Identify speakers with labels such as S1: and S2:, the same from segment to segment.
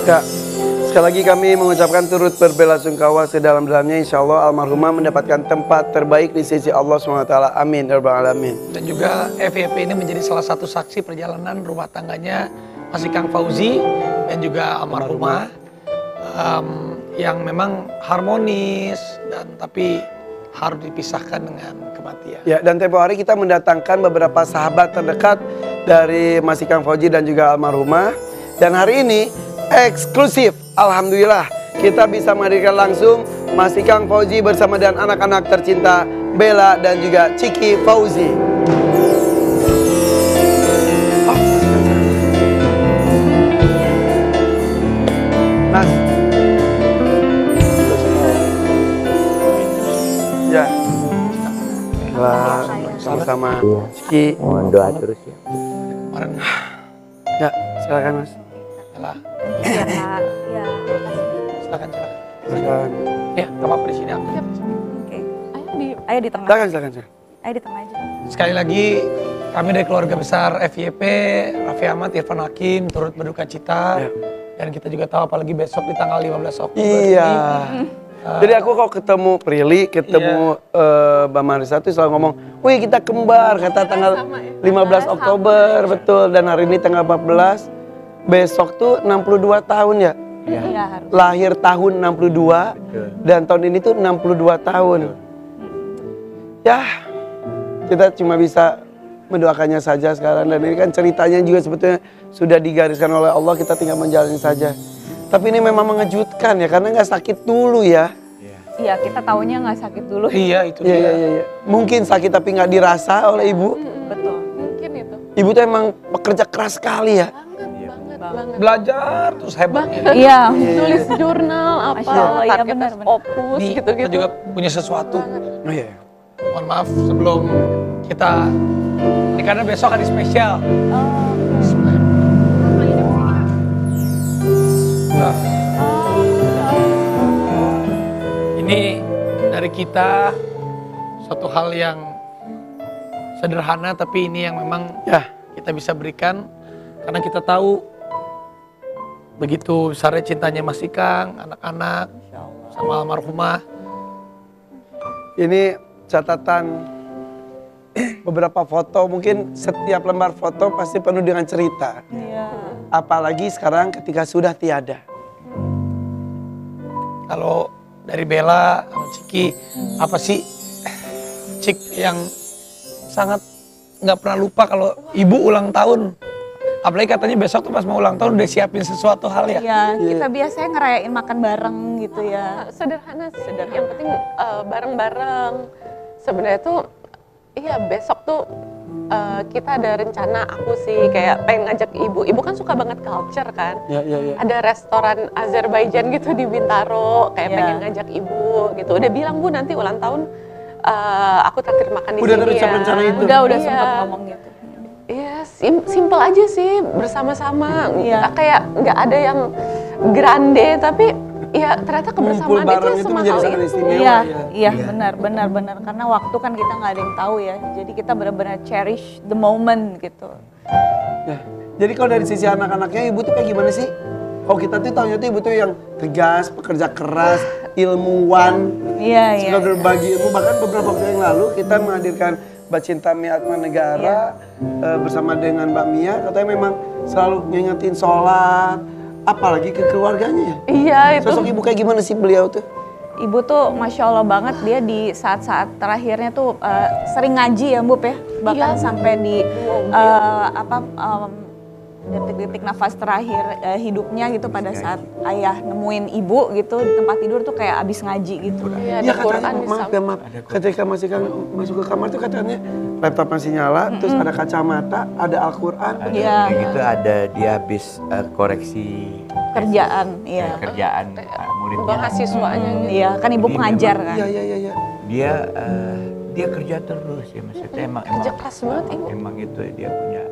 S1: Ya, sekali lagi kami mengucapkan turut berbelasungkawa sedalam-dalamnya. Insya Allah almarhumah mendapatkan tempat terbaik di sisi Allah SWT. Amin ya rabbal alamin.
S2: Dan juga FYP ini menjadi salah satu saksi perjalanan rumah tangganya Mas Ikang Fauzi dan juga almarhumah yang memang harmonis dan tapi harus dipisahkan dengan kematian.
S1: Ya, dan tempo hari kita mendatangkan beberapa sahabat terdekat dari Mas Ikang Fauzi dan juga almarhumah. Dan hari ini eksklusif, alhamdulillah kita bisa menghadirkan langsung Mas Ikang Fauzi bersama dan anak-anak tercinta Bella dan juga Ciki Fauzi. Mas, ya, sama-sama Ciki.
S3: Mohon doa terus ya.
S2: Kemarin
S1: Ya, silakan Mas.
S2: lah,
S4: Iya Kak, ya
S2: silakan.
S1: Silakan.
S2: Ya, nggak apa-apa di sini aku.
S4: oke. Ayo di tengah.
S1: Silakan.
S4: Ayo di tengah aja.
S2: Sekali lagi kami dari keluarga besar FYP, Raffi Ahmad, Irfan Hakim turut berduka cita.
S1: Ya.
S2: Dan kita juga tahu apalagi besok di tanggal 15 Oktober
S1: Iya.
S2: ini.
S1: Jadi aku kok ketemu Prilly, ketemu Mbak Marisa tuh selalu ngomong, wih kita kembar, kata tanggal 15 Oktober, betul. Dan hari ini tanggal 14, besok tuh 62 tahun ya.
S4: Iya harus.
S1: Lahir tahun 62, dan tahun ini tuh 62 tahun. Ya, kita cuma bisa mendoakannya saja sekarang. Dan ini kan ceritanya juga sebetulnya sudah digariskan oleh Allah, kita tinggal menjalani saja. Tapi ini memang mengejutkan ya, karena nggak sakit dulu ya.
S4: Iya kita taunya nggak sakit dulu.
S2: Iya, itu
S1: Iya,
S2: dia.
S1: iya. Mungkin sakit tapi nggak dirasa oleh ibu.
S4: Betul.
S5: Mungkin itu.
S1: Ibu tuh emang pekerja keras sekali ya.
S5: Banget.
S2: Belajar terus hebat.
S4: Iya.
S5: Nulis jurnal
S4: Masya Allah, iya,
S5: target
S4: benar.
S5: opus
S2: Nih, kita
S5: gitu-gitu.
S2: juga punya sesuatu.
S1: Oh iya.
S2: Mohon maaf sebelum kita, ini karena besok hari spesial. Nah, ini dari kita suatu hal yang sederhana tapi ini yang memang
S1: Ya,
S2: kita bisa berikan karena kita tahu begitu besarnya cintanya Mas Ikang, anak-anak sama almarhumah.
S1: ini catatan beberapa foto, mungkin setiap lembar foto pasti penuh dengan cerita.
S4: Iya.
S1: Apalagi sekarang ketika sudah tiada.
S2: Kalau dari Bella sama Ciki, apa sih Cik yang sangat nggak pernah lupa kalau ibu ulang tahun? Apalagi katanya besok tuh pas mau ulang tahun udah siapin sesuatu hal ya?
S4: Iya, kita biasanya ngerayain makan bareng gitu ya.
S5: Sederhana sih. Yang penting bareng-bareng. Sebenarnya tuh, iya besok tuh kita ada rencana, aku sih kayak pengen ngajak ibu. Ibu kan suka banget culture kan.
S1: Ya.
S5: Ada restoran Azerbaijan gitu di Bintaro, kayak
S4: Iya.
S5: pengen ngajak ibu gitu. Udah bilang Bu nanti ulang tahun aku traktir makan di
S1: Udah
S5: sini
S1: ada
S5: ya.
S1: rencana itu?
S4: Udah
S5: Iya.
S4: sempat ngomong gitu.
S5: Iya, simple aja sih bersama-sama.
S4: Iya.
S5: Kayak nggak ada yang grande, tapi ya ternyata kebersamaan itu
S1: bareng itu menjadi
S5: semahal
S1: sangat
S5: itu.
S1: istimewa.
S4: Iya,
S1: ya.
S4: iya benar. Karena waktu kan kita nggak ada yang tahu ya. Jadi kita benar-benar cherish the moment gitu.
S1: Ya. Jadi kalau dari sisi anak-anaknya ibu tuh kayak gimana sih? Kalau kita tuh tahunya tuh ibu tuh yang tegas, pekerja keras, ilmuwan,
S4: Iya.
S1: suka berbagi ilmu. Bahkan beberapa waktu yang lalu kita menghadirkan Mbak Cinta Miatma Negara bersama dengan Mbak Mia, katanya memang selalu ngingetin sholat, apalagi ke keluarganya ya.
S5: Iya itu.
S1: Sosok ibu kayak gimana sih beliau tuh?
S4: Ibu tuh Masya Allah banget, dia di saat-saat terakhirnya tuh sering ngaji ya Mbak ya. Bahkan
S5: Iya.
S4: sampai di detik-detik nafas terakhir hidupnya gitu pada saat ayah nemuin ibu gitu di tempat tidur tuh kayak abis ngaji gitu.
S5: Iya,
S1: Iya
S5: ada Quran
S1: katanya,
S5: di
S1: maaf
S5: samping.
S1: ya maaf, ketika masih kan masuk ke kamar tuh katanya laptop masih nyala, terus ada kacamata, ada Al-Quran.
S3: Ada
S4: Iya.
S3: kayak gitu, ada dia habis koreksi
S4: Kerjaan, iya.
S3: kerjaan muridnya.
S5: Mahasiswanya gitu.
S4: Iya, kan ibu
S3: Jadi
S4: pengajar
S3: memang-
S4: kan.
S1: Iya.
S3: Dia kerja terus ya maksudnya emang
S5: Kerja keras banget ibu.
S3: emang itu dia punya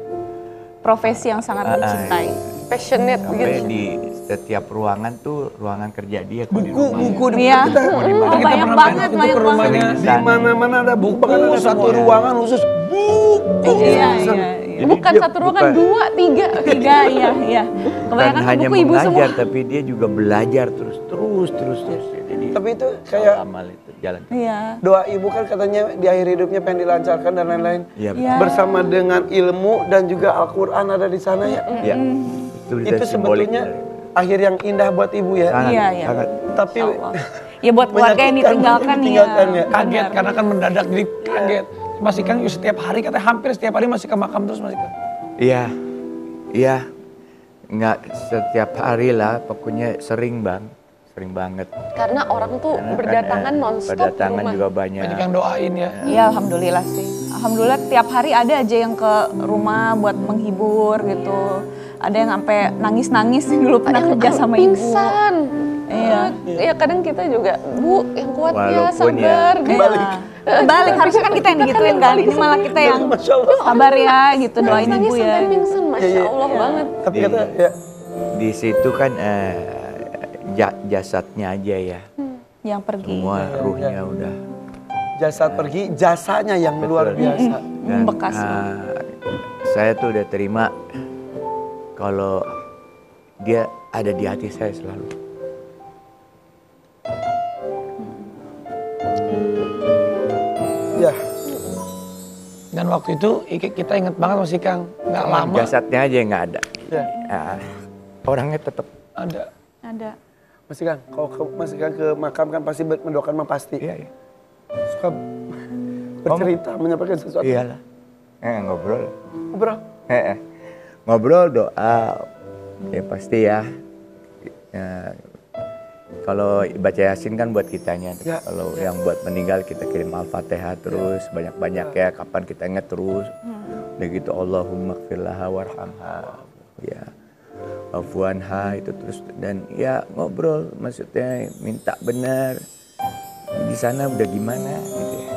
S4: Profesi yang sangat dicintai.
S5: Passionate
S3: sampai
S5: gitu.
S3: di setiap ruangan tuh ruangan kerja dia kalau di
S1: Buku
S3: rumahnya.
S1: di
S4: Iya.
S1: kita.
S3: Mau di mana
S4: Oh,
S3: kita
S4: banyak
S3: pernah
S4: banget,
S3: main
S4: banyak
S2: ke rumahnya.
S4: banget.
S1: Di mana-mana ada buku, bahkan ada satu ruangan khusus buku.
S4: Iya.
S5: Bukan
S3: dia
S5: satu ruangan,
S3: bukan-
S5: 2, 3.
S4: 3, iya.
S3: Bukan
S4: Kebanyakan
S3: hanya
S4: buku ibu semua.
S3: mengajar, tapi dia juga belajar terus. Ya. Jadi
S1: Tapi itu kayak
S3: amal itu jalan.
S4: Iya.
S1: doa ibu kan katanya di akhir hidupnya pengen dilancarkan dan lain-lain.
S3: Iya,
S4: Iya.
S1: Bersama dengan ilmu dan juga Al-Quran ada di sana ya.
S3: Iya.
S1: Itu sebetulnya akhir yang indah buat ibu ya.
S3: sangat,
S4: Iya, iya.
S3: sangat.
S1: Tapi
S4: Ya buat keluarga yang ditinggalkan ya.
S2: Kaget karena kan mendadak jadi kaget. Mas Ikang setiap hari katanya hampir setiap hari masih ke makam terus Mas Ikang.
S3: Iya. Nggak setiap hari lah, pokoknya sering banget.
S5: Karena orang tuh
S3: Karena
S5: berdatangan
S3: kan,
S5: nonstop ke
S3: berdatangan
S5: rumah.
S3: juga banyak.
S2: Banyak yang doain ya.
S4: Iya, alhamdulillah sih. Alhamdulillah tiap hari ada aja yang ke rumah buat menghibur gitu. Ada yang sampai nangis-nangis dulu pernah
S5: Yang
S4: kerja sama ibu.
S5: pingsan.
S4: Iya.
S5: Ya kadang kita juga, Bu, yang kuat ya,
S3: Walaupun ya,
S5: sabar.
S1: Kembali.
S4: Balik harusnya kan kita yang digituin kali ini malah kita yang
S1: Masya Allah.
S4: sabar ya gitu doain
S5: Nangis
S4: ibu ya.
S5: sampai pingsan, Masya Allah banget.
S1: Tapi kata ya
S3: Di situ kan jasadnya aja ya.
S4: Yang pergi.
S3: Semua ruhnya udah.
S1: jasad pergi, jasanya yang luar biasa.
S3: Dan
S4: Bekas.
S3: saya tuh udah terima kalau dia ada di hati saya selalu.
S1: Ya,
S2: Dan waktu itu kita inget banget Mas Ikang, nggak lama
S3: Jasadnya aja yang nggak ada.
S1: ya.
S3: Orangnya tetap.
S2: ada.
S4: Ada.
S1: Mas Ikang, kalau Mas Ikang ke makam kan pasti mendoakan mah pasti.
S3: Iya.
S1: Suka bercerita, menyampaikan sesuatu.
S3: Iyalah. Ngobrol.
S1: Bro,
S3: Ngobrol, doa. Ya pasti ya. Kalau baca Yasin kan buat kitanya.
S1: Ya.
S3: Kalau yang buat meninggal kita kirim Al-Fatihah terus. Banyak-banyak ya. Kapan kita ingat terus. Udah gitu Allahumma gfirlaha warhamha. Ya. Afuanha itu terus. Dan ya ngobrol. Maksudnya minta benar. Di sana udah gimana gitu ya.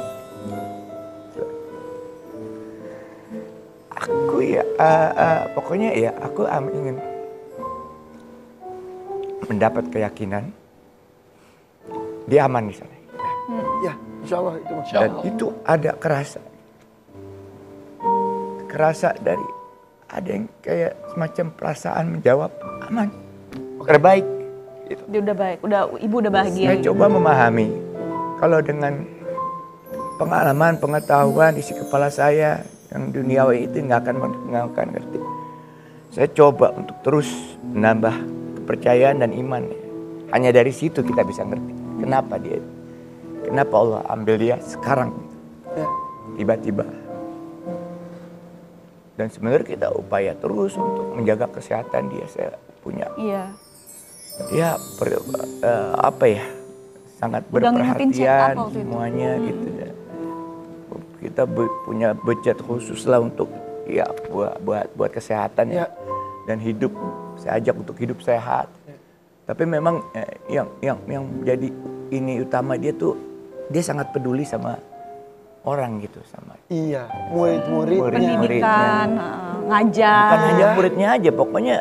S3: Aku ya, pokoknya ya aku ingin mendapat keyakinan dia aman di sana.
S1: ya insya Allah itu Mas.
S3: Dan itu ada kerasa dari ada yang kayak semacam perasaan menjawab aman, terbaik. Gitu.
S4: Dia udah baik, ibu udah bahagia.
S3: Saya coba memahami kalau dengan pengalaman, pengetahuan isi kepala saya yang duniawi itu nggak akan ngerti. Saya coba untuk terus menambah kepercayaan dan iman. Hanya dari situ kita bisa ngerti kenapa Allah ambil dia sekarang, tiba-tiba. Dan sebenarnya kita upaya terus untuk menjaga kesehatan dia. Saya punya,
S4: Iya.
S3: ya sangat
S4: Udah ngingetin check
S3: berperhatian
S4: up waktu itu.
S3: semuanya gitu. Kita punya budget khusus lah untuk ya buat kesehatan ya. Dan hidup, saya ajak untuk hidup sehat. Tapi memang yang jadi ini utama dia tuh dia sangat peduli sama orang gitu, sama
S1: Iya, murid-muridnya.
S4: Pendidikan, ngajar.
S3: bukan hanya muridnya aja, pokoknya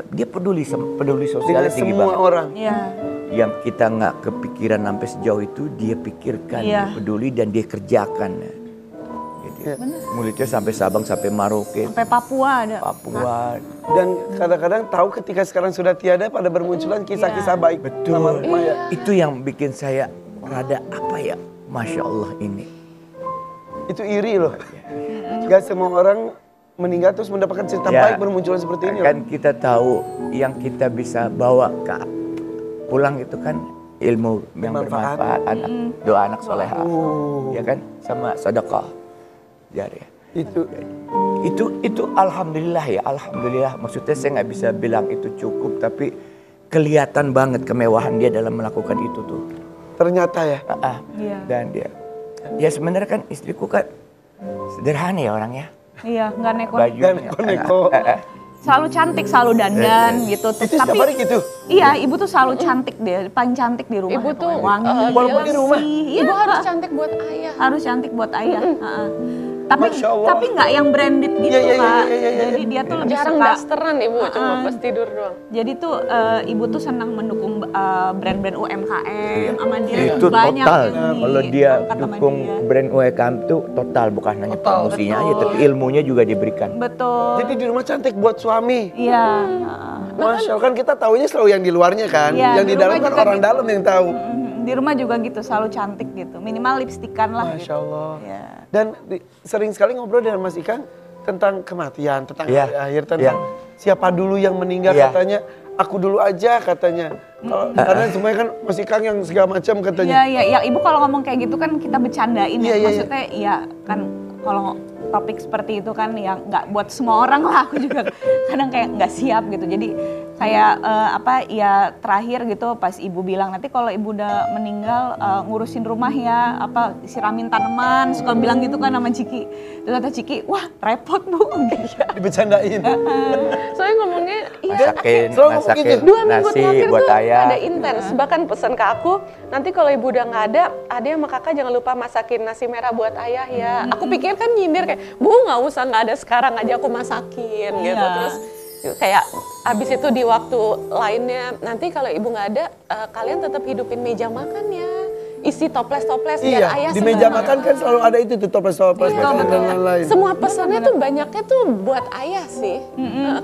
S3: dia peduli sosial
S1: Dengan
S3: tinggi
S1: semua
S3: banget.
S1: orang.
S4: Iya.
S3: Yang kita nggak kepikiran sampai sejauh itu dia pikirkan,
S4: Iya.
S3: dia peduli dan dia kerjakan. Jadi muridnya sampai Sabang, sampai Merauke,
S4: Sampai Papua ada.
S3: Papua.
S1: Dan kadang-kadang tahu ketika sekarang sudah tiada pada bermunculan kisah-kisah baik.
S3: Betul.
S1: almarhumah ya.
S3: Itu yang bikin saya rada Masya Allah ini.
S1: Itu iri loh. Gak semua orang meninggal terus mendapatkan cerita
S3: Ya,
S1: baik bermunculan seperti ini.
S3: Kan kita tahu yang kita bisa bawa pulang itu kan ilmu yang
S1: Bermanfaat.
S3: bermanfaat, doa anak soleha,
S1: Oh.
S3: ya kan, sama sedekah jariah.
S1: Itu
S3: Alhamdulillah. Maksudnya saya nggak bisa bilang itu cukup, tapi kelihatan banget kemewahan dia dalam melakukan itu tuh.
S1: ternyata ya.
S4: Iya.
S3: Dan dia, ya sebenarnya kan istriku kan sederhana ya orangnya.
S4: Iya, nggak neko.
S3: Bajunya,
S1: neko-neko.
S4: Selalu cantik, selalu dandan gitu.
S1: Itu setiap hari gitu.
S4: Iya, ibu tuh selalu cantik deh, paling cantik di rumah.
S5: Ibu tuh
S4: wangi.
S1: Walaupun di rumah.
S4: Iya,
S5: Ibu harus cantik buat ayah.
S4: harus cantik buat ayah. Tapi
S1: Masya Allah.
S4: tapi nggak yang branded gitu
S1: Iya, iya, iya,
S4: Kak.
S1: iya, iya.
S4: Jadi dia tuh lebih
S5: Jarang
S4: suka.
S5: dasteran ibu, cuma pas tidur doang.
S4: Jadi tuh ibu tuh senang mendukung brand-brand UMKM sama dia
S3: Itu
S4: banyak
S3: total.
S4: yang
S3: Kalau dia
S4: diangkat sama
S3: dukung
S4: dia.
S3: brand UMKM itu total, bukan hanya
S2: Total.
S3: promosinya aja,
S4: Betul.
S3: tapi ilmunya juga diberikan.
S4: Betul.
S1: Jadi di rumah cantik buat suami.
S4: Iya.
S1: Masya Allah, kan kita taunya selalu yang di luarnya kan.
S4: Iya,
S1: yang di
S4: di
S1: dalam
S4: rumah
S1: kan
S4: juga
S1: orang
S4: gitu.
S1: dalam yang tahu.
S4: Di rumah juga gitu, selalu cantik gitu. Minimal lipstikan lah
S1: Masya
S4: gitu.
S1: Allah.
S4: Iya.
S1: Dan sering sekali ngobrol dengan Mas Ikang tentang kematian, tentang
S3: Iya.
S1: hari akhir, tentang
S3: Iya.
S1: siapa dulu yang meninggal
S3: Iya.
S1: katanya. Aku dulu aja katanya. Karena semuanya kan Mas Ikang yang segala macam katanya.
S4: Iya, iya, ya ibu kalau ngomong kayak gitu kan kita bercandain
S1: Iya,
S4: ya.
S1: iya,
S4: Maksudnya ya kan kalau topik seperti itu kan ya nggak buat semua orang lah. Aku juga kadang kayak nggak siap gitu. Jadi kayak ya terakhir gitu pas ibu bilang nanti kalau ibu udah meninggal ngurusin rumah ya, siramin tanaman, suka bilang gitu kan sama Ciki. Terus kata Ciki, wah repot bu.
S1: Dibecandain.
S5: Soalnya ngomongnya, iya
S3: Masakin
S5: 2 minggu
S3: nasi
S5: terakhir
S3: buat
S5: tuh
S3: ayah.
S5: ada intens. Bahkan pesan ke aku, nanti kalau ibu udah nggak ada, sama kakak jangan lupa masakin nasi merah buat ayah ya. Aku pikir kan nyindir kayak, bu nggak usah, nggak ada sekarang aja aku masakin gitu.
S4: Iya.
S5: Terus kayak abis itu di waktu lainnya, nanti kalau ibu nggak ada, kalian tetap hidupin meja makan ya. Isi toples-toples biar
S1: Iya,
S5: ayah
S1: di
S5: seneng.
S1: meja makan kan selalu ada itu tuh toples-toples
S5: Iya,
S1: makanan dan
S5: betul.
S1: lain-lain.
S5: Semua pesannya tuh banyaknya tuh buat ayah sih.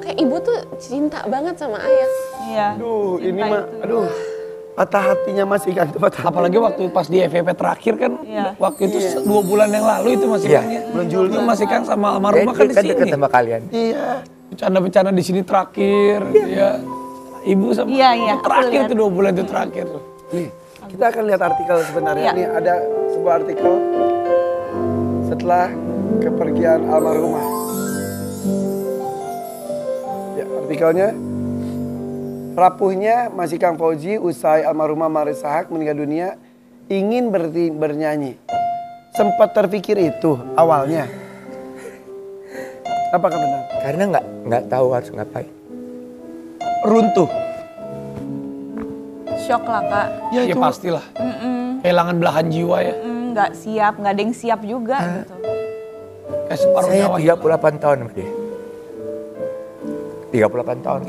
S5: Kayak ibu tuh cinta banget sama ayah.
S4: Iya.
S1: Aduh, ini
S4: cinta
S1: mah,
S4: itu.
S1: aduh, patah hatinya Mas Ikang tuh patah.
S2: Apalagi waktu pas di FVP terakhir kan,
S4: Iya.
S2: waktu itu 2 bulan yang lalu itu Mas
S3: Iya.
S2: Ikang ya.
S1: Bulan Juli.
S2: Itu Mas Ikang sama almarhumah kan di
S3: Kan dekat
S2: sini.
S3: sama kalian.
S1: Iya.
S2: Bercanda-bercanda di sini terakhir, ya. Ibu sama
S4: Iya, iya, aku
S2: terakhir
S4: lihat.
S2: tuh 2 bulan itu terakhir.
S1: Nih, kita akan lihat artikel sebenarnya.
S4: Iya.
S1: Nih ada sebuah artikel setelah kepergian almarhumah. Ya, artikelnya rapuhnya Mas Ikang Fauzi usai almarhumah Marissa Haque meninggal dunia ingin berhenti bernyanyi. Sempat terpikir itu awalnya. Apakah benar?
S3: Karena nggak tahu harus ngapain.
S1: Runtuh.
S4: Shock lah kak.
S2: Ya, pastilah. Kehilangan belahan jiwa ya.
S4: Nggak siap, nggak ada yang siap juga gitu.
S2: Kayak separuh
S3: Saya
S2: nyawa.
S3: 38 tahun sama dia. 38 tahun.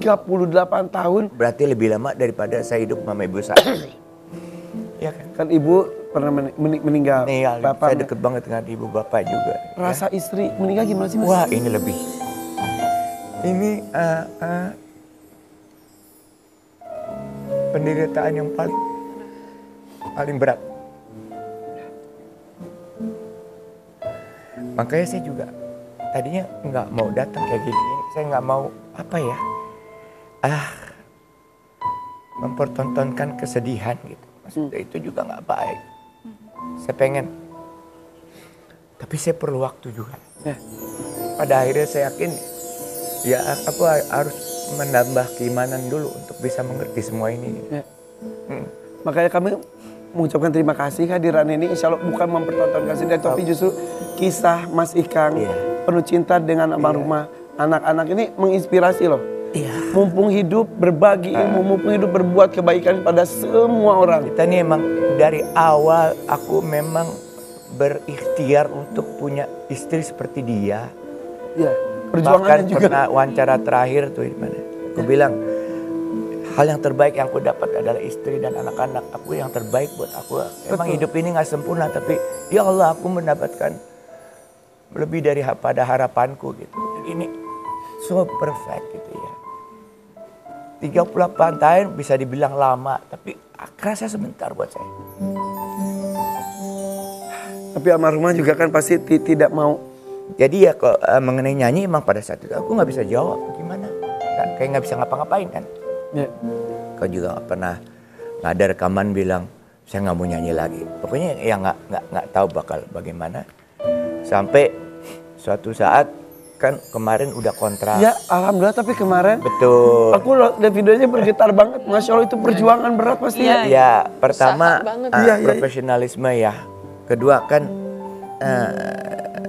S1: 38 tahun.
S3: Berarti lebih lama daripada saya hidup sama ibu saya. Iya kan?
S1: Kan ibu pernah meninggal.
S3: Nih,
S1: Bapak
S3: saya deket banget dengan ibu bapak juga.
S1: rasa istri meninggal gimana sih Mas?
S3: Wah, ini lebih. Ini penderitaan yang paling berat. Makanya saya juga tadinya nggak mau datang kayak gini. Saya nggak mau mempertontonkan kesedihan gitu. Maksudnya itu juga nggak baik. Saya pengen, tapi saya perlu waktu juga.
S1: Ya.
S3: Pada akhirnya saya yakin, ya aku harus menambah keimanan dulu untuk bisa mengerti semua ini.
S1: Ya. Makanya kami mengucapkan terima kasih kehadiran ini. Insya Allah bukan mempertontonkan sendiri, tapi justru kisah Mas Ikang penuh cinta dengan almarhumah anak-anak ini menginspirasi loh.
S3: Iya.
S1: Mumpung hidup berbagi ilmu, mumpung hidup berbuat kebaikan pada semua orang.
S3: Kita nih emang dari awal aku memang berikhtiar untuk punya istri seperti dia.
S1: Ya,
S3: Bahkan
S1: perjuangannya juga.
S3: pernah wawancara terakhir tuh di mana? Aku bilang hal yang terbaik yang aku dapat adalah istri dan anak-anak. Aku yang terbaik buat aku. Emang hidup ini nggak sempurna, tapi ya Allah aku mendapatkan lebih dari pada harapanku gitu. Ini so perfect gitu ya. 38 tahun bisa dibilang lama, tapi kerasa sebentar buat saya.
S1: Tapi almarhumah juga kan pasti tidak mau.
S3: Jadi ya kok mengenai nyanyi emang pada saat itu aku nggak bisa jawab gimana. Kayak nggak bisa ngapa-ngapain kan.
S1: Ya.
S3: Kau juga nggak pernah nggak ada rekaman bilang saya nggak mau nyanyi lagi. Pokoknya ya nggak tahu bakal bagaimana. Sampai suatu saat kan kemarin udah kontrak.
S1: Ya, alhamdulillah tapi kemarin
S3: Betul.
S1: aku lihat videonya bergetar banget. Masya Allah itu perjuangan berat pasti ya.
S3: Ya pertama
S5: Usaha banget.
S1: Iya.
S3: profesionalisme ya. Kedua kan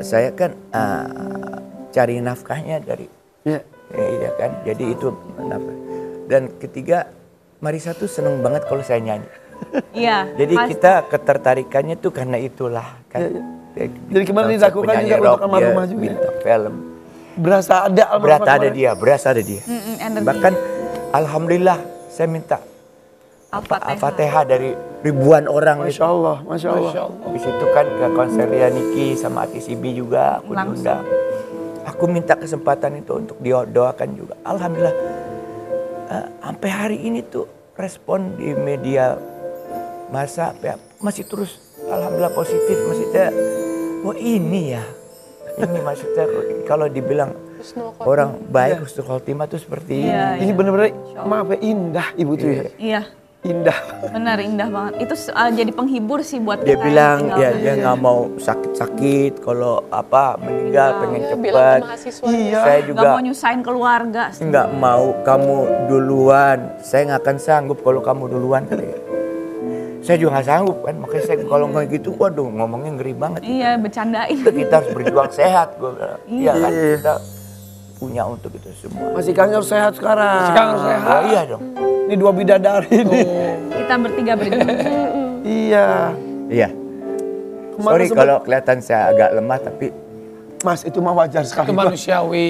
S3: saya kan cari nafkahnya dari
S1: Ya.
S3: iya kan. Jadi itu nafkah. Dan ketiga Marissa tuh seneng banget kalau saya nyanyi.
S4: Iya.
S3: Jadi
S4: pasti.
S3: kita ketertarikannya tuh karena itulah kan.
S1: Jadi kemarin dilakukan juga untuk almarhumah juga.
S3: Bintang film.
S1: Berasa ada almarhumah
S3: Berasa ada
S1: kemarin.
S3: dia, berasa ada dia.
S4: energi.
S3: Bahkan alhamdulillah saya minta Al-Fatihah dari ribuan orang
S1: Masya Allah, Masya Allah.
S2: Masya Allah.
S3: Di situ kan ke konsernya Niki sama TCB juga aku
S4: Langsung.
S3: diundang. Aku minta kesempatan itu untuk doakan juga. Alhamdulillah sampai hari ini tuh respon di media massa masih terus alhamdulillah positif. Maksudnya ini ya. Ini maksudnya kalau dibilang
S5: Husnul khotimah.
S3: orang baik husnul khotimah tuh seperti ini.
S4: Iya,
S1: Ini bener-bener maaf ya, indah ibu tuh ya.
S4: Iya,
S1: Indah.
S4: benar indah banget. Itu jadi penghibur sih buat
S3: Dia
S4: kita
S3: bilang
S4: yang
S3: ya
S4: tinggal
S3: dia nggak mau sakit-sakit kalau meninggal pengen
S5: Dia bilang
S3: cepat.
S5: ke mahasiswa.
S1: Iya.
S3: Saya
S4: nggak
S3: juga
S4: mau nyusahin keluarga.
S3: nggak mau kamu duluan. Saya nggak akan sanggup kalau kamu duluan kali ya. Saya juga nggak sanggup kan, makanya saya kalau ngomong gitu, waduh ngomongnya ngeri banget.
S4: Iya, bercandain.
S3: Kita harus berjuang sehat, gue bilang. Iya kan,
S1: Iya.
S3: kita punya untuk itu semua.
S1: Masih Kang harus sehat sekarang.
S2: Masih Kang harus sehat.
S3: Oh, iya dong.
S1: Ini 2 bidadari ini.
S4: Kita bertiga berjuang.
S1: Iya.
S3: Iya.
S1: Kemarin
S3: Sorry
S1: sempat-
S3: kalau kelihatan saya agak lemah, tapi
S1: Mas itu mah wajar sekali.
S2: Itu
S1: Mas.
S2: manusiawi.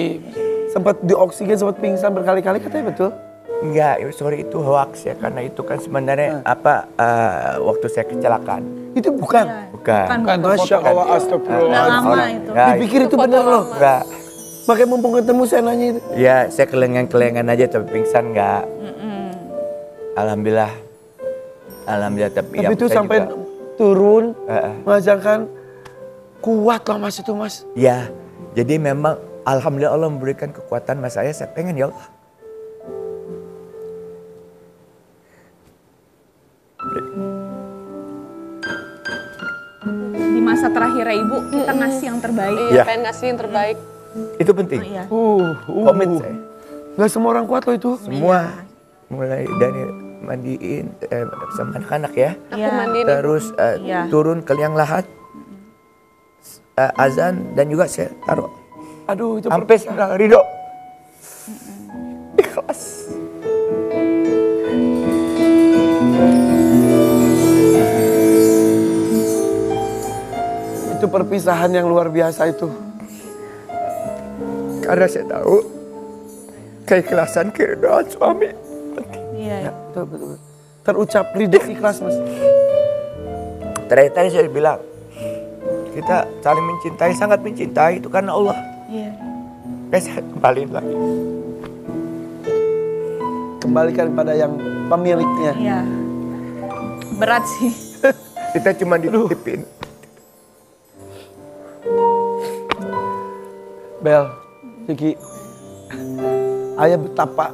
S1: Sempat dioksigen, sempat pingsan berkali-kali katanya betul.
S3: enggak, sorry itu hoax ya, karena itu kan sebenarnya waktu saya kecelakaan.
S1: Itu bukan.
S3: Bukan.
S2: Bukan
S1: Masya
S2: foto.
S1: Allah,
S4: Udah
S1: astagfirullah.
S4: lama itu.
S3: Enggak,
S1: Dipikir itu bener loh.
S3: enggak.
S1: Makanya mumpung ketemu saya nanya itu.
S3: Ya, saya kelengan-kelengan aja tapi pingsan enggak. Alhamdulillah. Alhamdulillah tapi,
S1: Tapi itu
S3: saya
S1: sampai
S3: juga-
S1: turun,
S3: Heeh.
S1: mengajarkan kuat loh mas itu mas.
S3: Ya, jadi memang alhamdulillah Allah memberikan kekuatan mas saya pengen ya Allah.
S4: Di masa terakhir ibu, kita ngasih yang terbaik.
S5: Iya,
S3: Ya.
S5: pengen ngasih yang terbaik.
S3: Itu penting.
S4: Oh, iya.
S3: Komit saya.
S1: Gak semua orang kuat loh itu.
S3: Semua mulai dari mandiin sama anak-anak ya.
S5: Aku
S4: Iya.
S5: mandiin.
S3: Terus
S4: Iya.
S3: turun ke liang lahat. Azan dan juga saya taruh
S1: Aduh itu
S3: sampai saya bilang, Ridho. Ikhlas.
S1: itu perpisahan yang luar biasa itu.
S3: Karena saya tahu keikhlasan keridhaan suami.
S4: Iya.
S1: Ya, betul, betul, betul. Terucap ridho ikhlas mas.
S3: Terakhir tadi saya bilang, kita saling mencintai, sangat mencintai itu karena Allah.
S4: Iya.
S3: Saya kembaliin lagi.
S1: Kembalikan pada yang pemiliknya.
S4: Iya. Berat sih.
S3: Kita cuma dititipin.
S1: Bel, Ciki, ayah betapa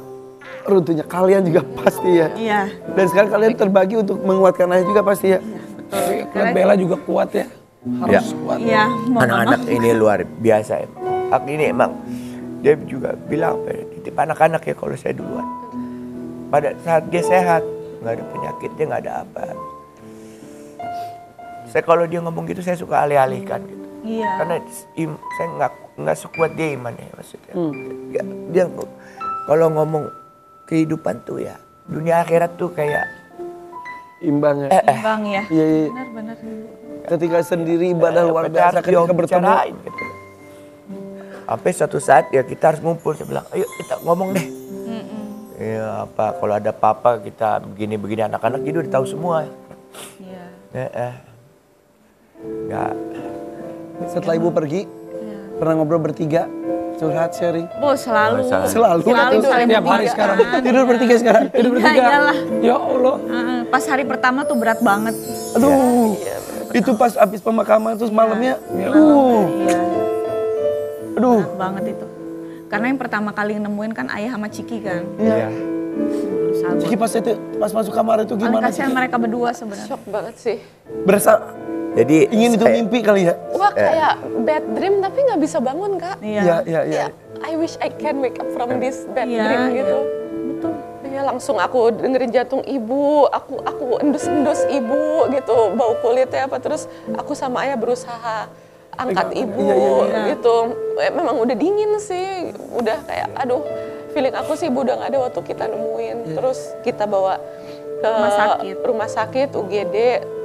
S1: runtuhnya kalian juga pasti ya.
S4: Iya.
S1: Dan sekarang kalian terbagi untuk menguatkan ayah juga pasti ya.
S2: Tapi lihat Bella juga kuat ya. Harus
S3: Ya.
S2: kuat.
S4: Iya. Mau
S3: Anak-anak ini luar biasa emang. Ini emang dia juga bilang titip anak-anak ya kalau saya duluan. Pada saat dia sehat, nggak ada penyakit, dia nggak ada apa. Saya kalau dia ngomong gitu saya suka alih-alihkan gitu.
S4: Iya.
S3: Karena saya nggak sekuat dia imannya maksudnya. Dia kalau ngomong kehidupan tuh ya dunia akhirat tuh kayak
S1: Imbang ya.
S4: Bang ya.
S1: Iya, iya.
S4: Benar-benar.
S1: Ketika sendiri ibadah luar
S3: kita
S1: biasa,
S3: harus
S1: ketika bertemu.
S3: bicarain gitu. Sampai suatu saat ya kita harus ngumpul, saya bilang ayo kita ngomong deh. Ya apa kalau ada apa-apa kita begini-begini, anak-anak jadi udah tahu semua.
S4: Iya.
S3: Nggak.
S1: Setelah ibu pergi, pernah ngobrol bertiga, curhat, sharing.
S4: Oh selalu.
S3: Oh,
S1: Selalu.
S4: saling
S2: Tiap hari
S4: bertiga.
S2: sekarang.
S1: Tidur bertiga sekarang.
S2: Tidur bertiga.
S4: iyalah.
S2: Ya Allah.
S4: Pas hari pertama tuh berat banget.
S1: Aduh, itu pas habis pemakaman terus malamnya,
S4: Iya.
S1: aduh.
S4: Berat banget itu. Karena yang pertama kali nemuin kan ayah sama Ciki kan.
S1: Iya.
S4: Berusaha
S1: Ciki pas masuk kamar itu
S4: paling
S1: gimana?
S4: kasihan
S1: Ciki?
S4: mereka berdua sebenarnya.
S5: Shock banget sih.
S1: Berasa
S3: Jadi
S1: ingin itu
S3: saya-
S1: mimpi kali ya?
S5: Wah kayak bad dream tapi nggak bisa bangun kak.
S1: Iya, iya, iya.
S5: Ya, I wish I can wake up from this bad
S4: Iya,
S5: dream
S4: iya.
S5: gitu.
S4: Betul.
S5: Ya langsung aku dengerin jantung ibu, aku endus-endus ibu gitu, bau kulitnya apa, terus aku sama ayah berusaha angkat ibu
S1: Iya, iya,
S4: iya.
S5: gitu. Memang udah dingin sih, udah kayak aduh, feeling aku sih ibu udah gak ada waktu kita nemuin. Terus kita bawa ke rumah sakit UGD,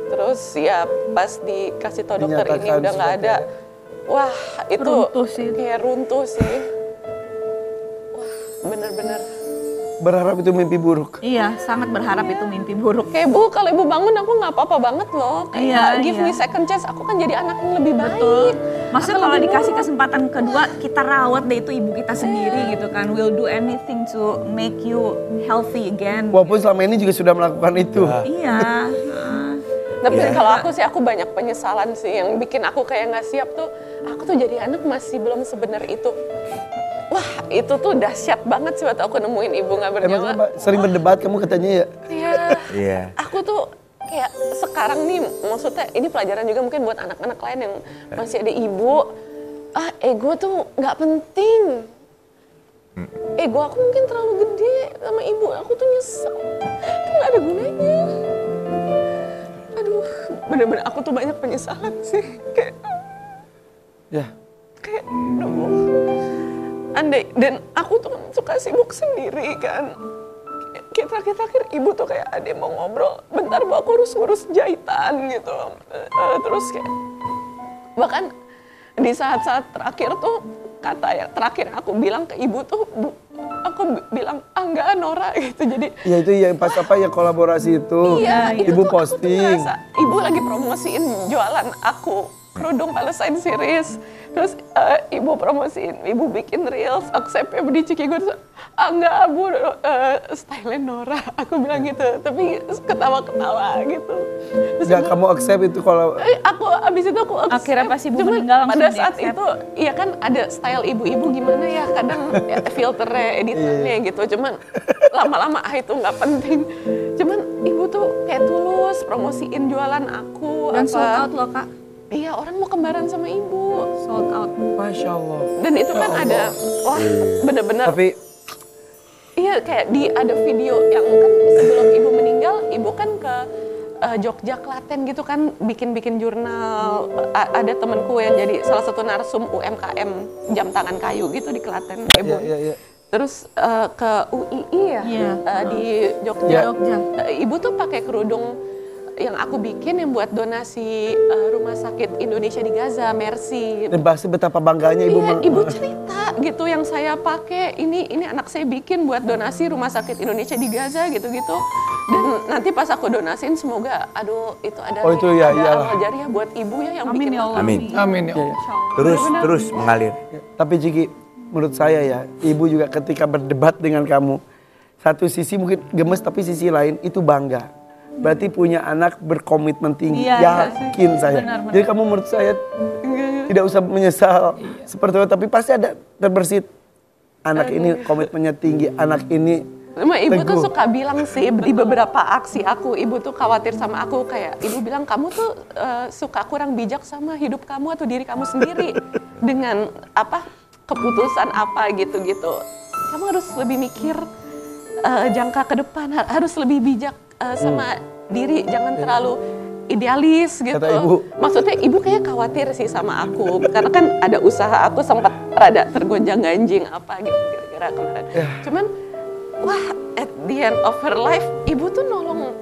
S5: terus ya pas dikasih tau dokter ini
S1: Dinyatakan
S5: udah gak ada. Wah itu
S4: Runtuh sih.
S5: kayak runtuh sih. Wah bener-bener.
S1: berharap itu mimpi buruk.
S4: Iya, sangat berharap itu mimpi buruk.
S5: Kayak Bu, kalau Ibu bangun aku nggak apa-apa banget loh. Kayak
S4: Iya,
S5: give
S4: iya.
S5: me second chance, aku kan jadi anak yang lebih baik.
S4: Betul. Maksudnya
S5: Akan
S4: kalau
S5: lebih
S4: dikasih
S5: baik.
S4: kesempatan kedua, kita rawat deh itu ibu kita sendiri gitu kan. We'll do anything to make you healthy again.
S1: Walaupun selama ini juga sudah melakukan itu.
S4: Iya.
S5: Tapi kalau aku sih, aku banyak penyesalan sih yang bikin aku kayak nggak siap tuh. Aku tuh jadi anak masih belum sebenar itu. Wah, itu tuh dahsyat banget sih waktu aku nemuin ibu nggak
S1: Emang
S5: bernyawa.
S1: kenapa? Sering berdebat kamu katanya ya?
S5: Iya.
S3: Iya.
S5: Aku tuh kayak sekarang nih, maksudnya ini pelajaran juga mungkin buat anak-anak lain yang masih ada ibu. Ego tuh nggak penting. Ego aku mungkin terlalu gede sama ibu. Aku tuh nyesel. Itu nggak ada gunanya. Aduh, bener-bener aku tuh banyak penyesalan sih.
S1: Ya.
S5: Kayak, aduh. Andai, dan aku tuh suka sibuk sendiri kan. Kayak terakhir-terakhir ibu tuh kayak ada yang mau ngobrol, bentar Bu aku harus ngurus jahitan gitu. Terus kayak, bahkan di saat-saat terakhir tuh, kata yang terakhir aku bilang ke ibu tuh, Bu, aku bilang, enggak Nora gitu. Jadi
S1: Ya itu yang pas apa ya kolaborasi itu.
S5: iya, itu
S1: Ibu
S5: tuh aku tuh
S1: posting.
S5: ngerasa, ibu lagi promosiin jualan aku kerudung Palestine series. Terus ibu promosiin, ibu bikin reels, aku sampai di Cikiguan, enggak Bu, style Nora, aku bilang gitu. Tapi ketawa-ketawa gitu. Terus
S1: Gak kamu accept itu kalau
S5: aku abis itu aku accept.
S4: Akhirnya pas ibu
S5: Cuman
S4: meninggal langsung
S5: pada saat
S4: di-accept.
S5: itu ya kan ada style ibu-ibu gimana ya, kadang filternya editannya gitu. Cuman lama-lama itu nggak penting. Cuman ibu tuh kayak tulus promosiin jualan aku.
S4: Dan sold out loh Kak.
S5: Iya, orang mau kembaran sama ibu.
S4: Sold out.
S1: Masya Allah.
S5: Dan itu kan ada, wah bener-bener.
S1: Tapi
S5: Iya, kayak ada video yang kan sebelum ibu meninggal, ibu kan ke Jogja, Klaten gitu kan, bikin bikin-jurnal. Ada temenku yang jadi salah satu narsum UMKM jam tangan kayu gitu di Klaten, Ibu.
S1: ya.
S5: Terus ke UII ya,
S4: Iya.
S5: di Jogja.
S4: Jogja.
S5: Ibu tuh pakai kerudung yang aku bikin yang buat donasi Rumah Sakit Indonesia di Gaza, Mercy.
S1: Dan pasti betapa bangganya ibu.
S5: Iya, ibu cerita gitu yang saya pakai ini anak saya bikin buat donasi Rumah Sakit Indonesia di Gaza gitu-gitu. Dan nanti pas aku donasin semoga itu ada
S1: Oh, itu ya,
S5: ada
S1: iyalah.
S5: amal jariah buat ibu ya yang
S4: Amin
S5: bikin
S4: ya Allah.
S3: Amin.
S2: Amin ya Allah.
S3: Terus mengalir.
S1: Tapi Ciki, menurut saya ya, ibu juga ketika berdebat dengan kamu, satu sisi mungkin gemes tapi sisi lain itu bangga. Berarti punya anak berkomitmen tinggi,
S4: Iya,
S1: yakin saya.
S4: benar.
S1: Jadi kamu menurut saya tidak usah menyesal seperti itu, tapi pasti ada terbersit. Anak ini komitmennya tinggi, anak ini
S5: Cuma ibu tuh
S1: teguh.
S5: suka bilang sih di beberapa aksi aku, ibu tuh khawatir sama aku kayak ibu bilang kamu tuh suka kurang bijak sama hidup kamu atau diri kamu sendiri dengan keputusan apa gitu-gitu. Kamu harus lebih mikir jangka ke depan, harus lebih bijak sama diri, jangan terlalu idealis gitu.
S1: Kata ibu.
S5: Maksudnya ibu kayak khawatir sih sama aku karena kan ada usaha aku sempat rada tergonjang-ganjing apa gitu gara-gara kemarin. Cuman wah, at the end of her life, ibu tuh nolong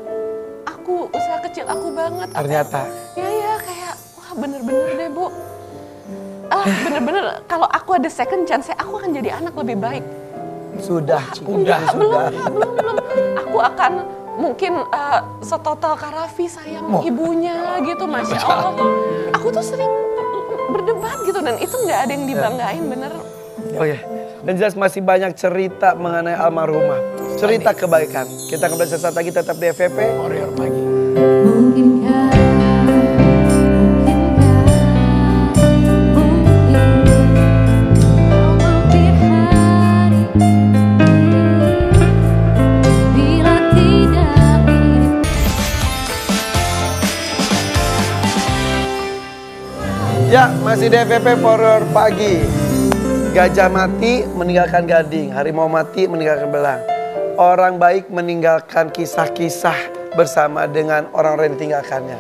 S5: aku, usaha kecil aku banget.
S1: ternyata.
S5: Ya, kayak, wah bener-bener deh Bu. Bener-bener, kalau aku ada second chance, aku akan jadi anak lebih baik.
S1: Sudah, Ciki.
S5: Belum. Aku akan mungkin setotal Karafi sayang ibunya gitu, Masya Allah. Aku tuh sering berdebat gitu, dan itu nggak ada yang dibanggain, bener.
S1: Oke. Dan jelas masih banyak cerita mengenai almarhumah. Cerita kebaikan. Kita kembali sesaat lagi tetap di FVP.
S2: Warrior pagi.
S6: Mungkinkah, mampir hari bila tidak mirip.
S1: Ya, masih di FVP Horor Pagi. Gajah mati meninggalkan gading, harimau mati meninggalkan belang. Orang baik meninggalkan kisah-kisah bersama dengan orang-orang yang ditinggalkannya.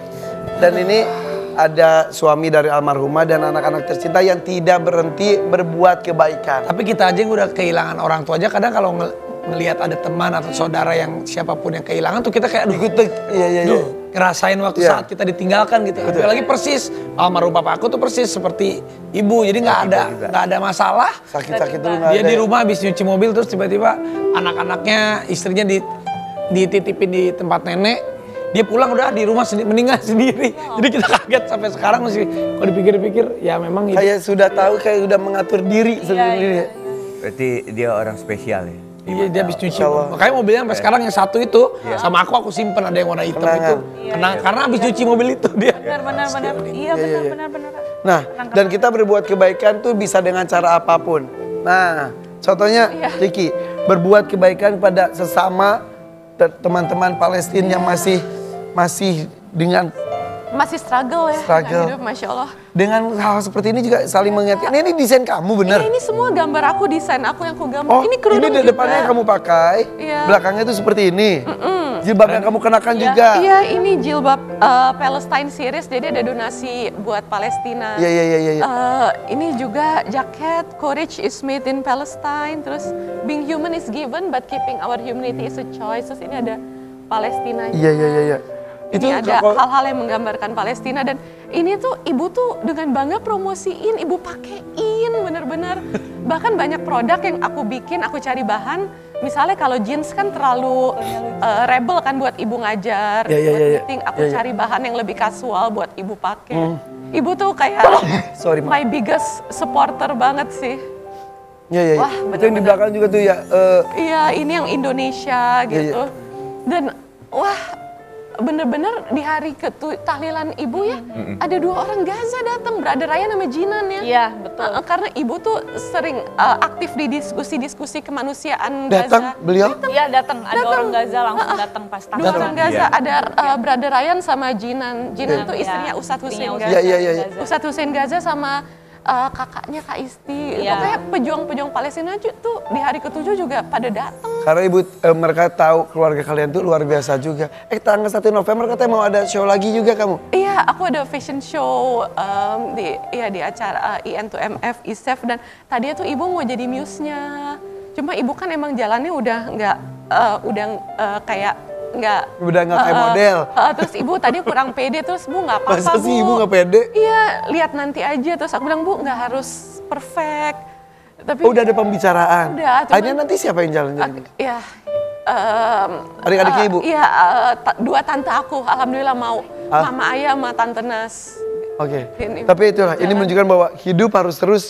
S1: Dan ini ada suami dari almarhumah dan anak-anak tercinta yang tidak berhenti berbuat kebaikan.
S2: Tapi kita aja yang udah kehilangan orang tua aja, kadang kalau ngelihat ada teman atau saudara yang siapapun yang kehilangan tuh kita kayak aduh,
S1: Iya.
S2: Duh, ngerasain waktu saat kita ditinggalkan gitu. Apalagi persis almarhum bapak aku tuh persis seperti ibu, jadi nggak ada masalah.
S1: Sakit-sakit dulu nggak ada.
S2: Dia di rumah habis nyuci mobil terus tiba-tiba anak-anaknya, istrinya dititipin di tempat nenek. Dia pulang udah di rumah meninggal sendiri. Jadi kita kaget sampai sekarang masih kalau dipikir-pikir ya memang
S1: kayak sudah tahu, kayak udah mengatur diri sendiri.
S3: Berarti dia orang spesial ya?
S2: Iya, dia habis cuci. Makanya mobilnya sampai sekarang yang satu itu sama aku simpen, ada yang warna hitam itu. Karena habis cuci mobil itu dia.
S4: Benar. Iya benar.
S1: Nah, dan kita berbuat kebaikan tuh bisa dengan cara apapun. Nah, contohnya Ciki, berbuat kebaikan pada sesama teman-teman Palestina yang masih dengan
S5: Masih struggle ya, hidup, Masya Allah.
S1: dengan hal seperti ini juga saling mengingatkan. Ini desain kamu bener?
S5: Iya, ini semua gambar aku, desain aku yang aku gambar.
S1: Oh,
S5: ini kerudung
S1: ini depannya yang kamu pakai, belakangnya itu seperti ini. Jilbab yang kamu kenakan juga.
S5: Iya, ini jilbab Palestine series, jadi ada donasi buat Palestina.
S1: Iya.
S5: Ini juga jaket, courage is made in Palestine. Terus being human is given, but keeping our humanity is a choice. Terus ini ada Palestina.
S1: Iya.
S5: Itu ada hal-hal yang menggambarkan Palestina, dan ini tuh ibu tuh dengan bangga promosiin, ibu pakein bener-bener. Bahkan banyak produk yang aku bikin, aku cari bahan. Misalnya kalau jeans kan terlalu rebel kan buat ibu ngajar, buat meeting. Aku cari bahan yang lebih kasual buat ibu pakai. Ibu tuh kayak my biggest supporter banget sih.
S1: Iya.
S5: Wah,
S1: Itu yang di belakang juga tuh ya.
S5: Iya, ini yang Indonesia gitu. Dan wah, bener-bener di hari tahlilan ibu ya, ada 2 orang Gaza datang, Brother Ryan sama Jinan ya.
S4: Iya, betul.
S5: Karena ibu tuh sering aktif di diskusi-diskusi kemanusiaan
S1: Datang
S5: Gaza.
S1: beliau?
S4: Iya datang, ada orang Gaza langsung datang pas
S5: 2 orang Gaza, ada Brother Ryan sama Jinan. Jinan tuh istrinya Ustadz Hussein Gaza.
S1: Iya.
S5: Ustadz Hussein Gaza sama kakaknya Kak Isti. Pokoknya pejuang-pejuang Palestina tuh di hari ke-7 juga pada datang.
S1: Karena ibu mereka tahu keluarga kalian tuh luar biasa juga. Tanggal 1 November katanya mau ada show lagi juga kamu?
S5: Iya, aku ada fashion show di acara IN2MF, ISEF, dan tadinya tuh ibu mau jadi muse-nya. Cuma ibu kan emang jalannya udah nggak kayak
S1: udah nggak kayak model.
S5: Terus ibu tadi kurang pede, terus bu nggak apa-apa
S1: Masa
S5: bu.
S1: sih ibu nggak pede?
S5: Iya, lihat nanti aja. Terus aku bilang bu nggak harus perfect. Tapi
S1: udah ada pembicaraan.
S5: Udah.
S1: Akhirnya nanti siapa yang jalan?
S5: Iya.
S1: Adik-adiknya ibu?
S5: Iya, 2 tante aku. Alhamdulillah mau. Mama Ayah sama Tante Nas.
S1: Oke. Tapi itulah, ini menunjukkan bahwa hidup harus terus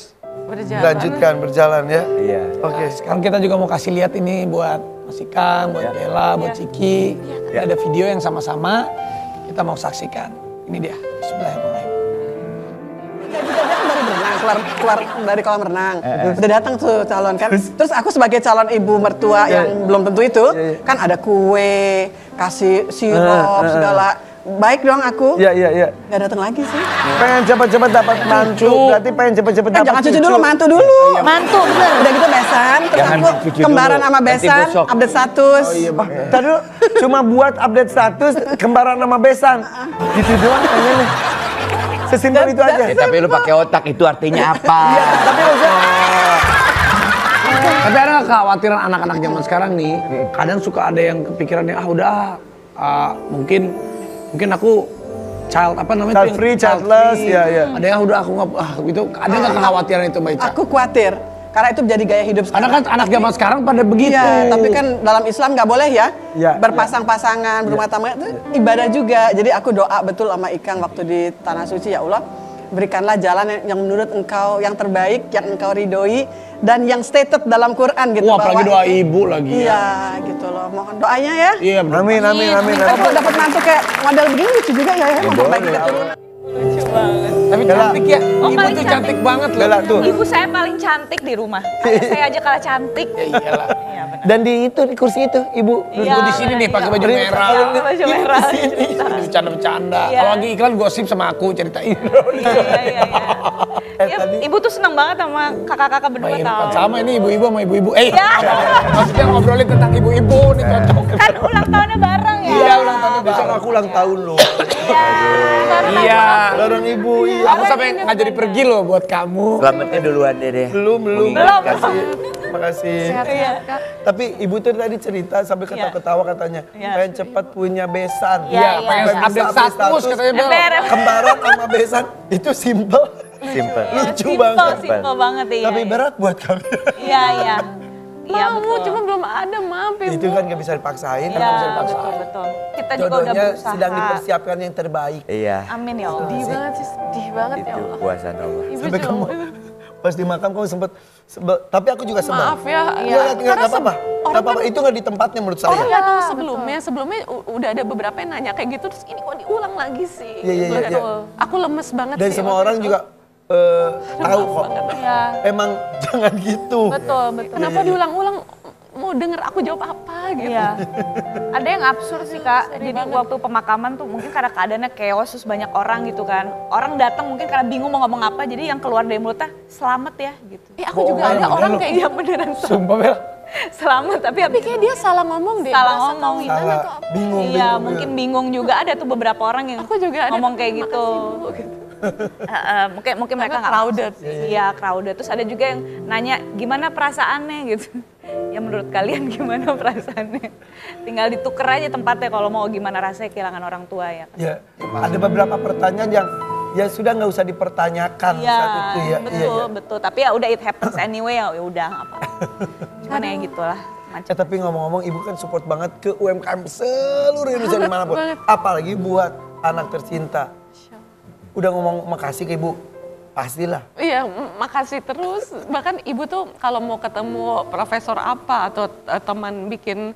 S1: dilanjutkan, berjalan ya.
S3: Iya.
S1: Oke.
S2: Sekarang kita juga mau kasih lihat ini buat Mas Ikang, buat Bella, buat Ciki. Ada video yang sama-sama kita mau saksikan. Ini dia, Bismillahirrahmanirrahim.
S7: Keluar dari kolam renang, udah datang tuh calon kan. Terus aku sebagai calon ibu mertua yang belum tentu itu, kan ada kue, kasih sirup segala. Baik dong aku.
S1: Iya.
S7: Gak datang lagi sih.
S1: Pengen cepet-cepet dapat mantu, berarti pengen cepet-cepet dapat
S7: Jangan cucu dulu, mantu dulu.
S4: Mantu bener.
S7: Udah gitu besan, terus aku kembaran sama besan, update status.
S1: Tadi cuma buat update status kembaran sama besan. Gitu doang kayaknya nih. Sesimpel itu aja.
S3: Ya, tapi lu pakai otak, itu artinya apa?
S1: Tapi maksudnya
S2: Tapi ada nggak kekhawatiran anak-anak zaman sekarang nih? Kadang suka ada yang kepikirannya mungkin aku child
S1: free, childless, ya.
S2: Ada yang udah aku nggak gitu. Ada nggak kekhawatiran itu Mbak Ica?
S7: Aku khawatir. Karena itu jadi gaya hidup
S2: Karena
S7: sekarang.
S2: kan anak zaman sekarang pada begitu.
S7: Iya, tapi kan dalam Islam nggak boleh ya,
S1: Iya,
S7: berpasang-pasangan, berumah tangga itu ibadah juga. Jadi aku doa betul sama Ikang waktu di Tanah Suci, ya Allah, berikanlah jalan yang menurut Engkau yang terbaik, yang Engkau ridhoi, dan yang stated dalam Quran gitu.
S2: Wah, apalagi doa ibu lagi.
S7: Iya, gitu loh. Mohon doanya ya.
S2: Iya, bener.
S1: amin.
S7: Kalau dapat mantu kayak model begini lucu juga ya, memperbaiki keturunan.
S5: Lucu banget.
S2: Tapi cantik ya.
S4: Oh,
S2: Ibu
S4: paling
S2: tuh cantik banget loh.
S1: Bella tuh.
S4: Ibu saya paling cantik di rumah. Ayah saya aja kalah cantik.
S2: Ya iyalah.
S4: Iya benar.
S1: Dan di kursi itu ibu.
S2: Ibu di sini nih pakai baju merah.
S5: Baju merah.
S2: Bercanda-bercanda.
S4: Iya.
S2: Kalau lagi iklan gosip sama aku ceritain.
S4: Iya. Ya, ibu tuh seneng banget sama kakak-kakak berdua tau.
S2: Sama ini ibu-ibu sama ibu-ibu. Maksudnya ngobrolin tentang ibu-ibu nih cocok.
S4: Kan ulang tahunnya bareng ya.
S2: Iya, ulang tahunnya
S1: Besok aku ulang tahun loh.
S2: Iya.
S1: Bareng ibu, iya.
S2: Aku sampai nggak jadi pergi loh buat kamu.
S3: Selamatnya duluan deh.
S1: Belum.
S4: Belum.
S1: Makasih.
S5: Sehat-sehat Kak.
S1: Tapi ibu tuh tadi cerita sambil ketawa-ketawa katanya, pengen cepat punya besan.
S4: Iya,
S2: Pengen
S1: Supaya
S2: update
S1: bisa
S2: status katanya Bel.
S1: Kembaran sama besan itu simple.
S3: Simple.
S1: Lucu banget.
S4: Simple banget iya.
S1: Tapi berat buat kami.
S4: Iya, iya. Iya,
S5: Mau,
S4: betul.
S5: cuma belum ada, maaf Ibu.
S1: Itu kan gak bisa dipaksain.
S4: Iya, betul. Kita juga udah
S1: Jodohnya
S4: berusaha.
S1: sedang dipersiapkan yang terbaik.
S3: Iya.
S4: Amin ya Allah.
S5: Sedih banget sih, sedih banget ya
S3: Itu
S5: Allah.
S3: kuasa Allah.
S5: Ibu
S1: Sampai kamu pas di makam kamu sempet tapi aku juga sebel.
S5: Maaf ya.
S1: Iya, nggak apa-apa.
S5: orang
S1: Nggak apa-apa. Itu nggak di tempatnya menurut saya.
S5: Orang nggak tahu sebelumnya udah ada beberapa yang nanya kayak gitu, terus ini kok diulang lagi sih.
S1: Iya, iya,
S5: Gitu.
S1: iya.
S5: Aku lemes banget
S1: Dan
S5: sih.
S1: semua
S5: waktu
S1: orang
S5: itu.
S1: juga tahu kok.
S4: Iya,
S1: Emang jangan gitu.
S4: betul.
S5: Kenapa diulang-ulang? Mau denger aku jawab apa gitu.
S4: Iya. Ada yang absurd sih Kak. Jadi waktu pemakaman tuh mungkin karena keadaannya chaos terus banyak orang gitu kan. Orang datang mungkin karena bingung mau ngomong apa. Jadi yang keluar dari mulutnya selamat ya gitu.
S5: Aku juga ada orang kayak gitu beneran.
S2: Sumpah Bel.
S4: Selamat tapi
S5: Tapi kayak dia salah ngomong deh.
S4: salah
S5: bahasa
S4: ngomong.
S5: kawinan
S1: Salah,
S5: atau apa.
S1: bingung.
S4: Iya, mungkin bingung juga ada tuh beberapa orang yang
S5: Aku juga ada
S4: ngomong kayak
S5: "Terima
S4: gitu.
S5: kasih, Bu," gitu.
S4: Mungkin mereka nggak
S5: crowded.
S4: Iya, crowded. Terus ada juga yang nanya gimana perasaannya gitu. Ya menurut kalian gimana perasaannya? Tinggal dituker aja tempatnya kalau mau gimana rasanya kehilangan orang tua ya.
S1: Ya, ada beberapa pertanyaan yang ya sudah nggak usah dipertanyakan
S4: Iya,
S1: saat itu ya.
S4: betul, betul. Tapi ya udah it happens anyway ya udah nggak apa-apa. Cuman ya gitulah.
S1: Tapi ngomong-ngomong ibu kan support banget ke UMKM seluruh Indonesia dimanapun. Apalagi buat anak tercinta. Udah ngomong makasih ke ibu, pastilah.
S5: Iya, makasih terus. Bahkan ibu tuh kalau mau ketemu profesor apa atau teman bikin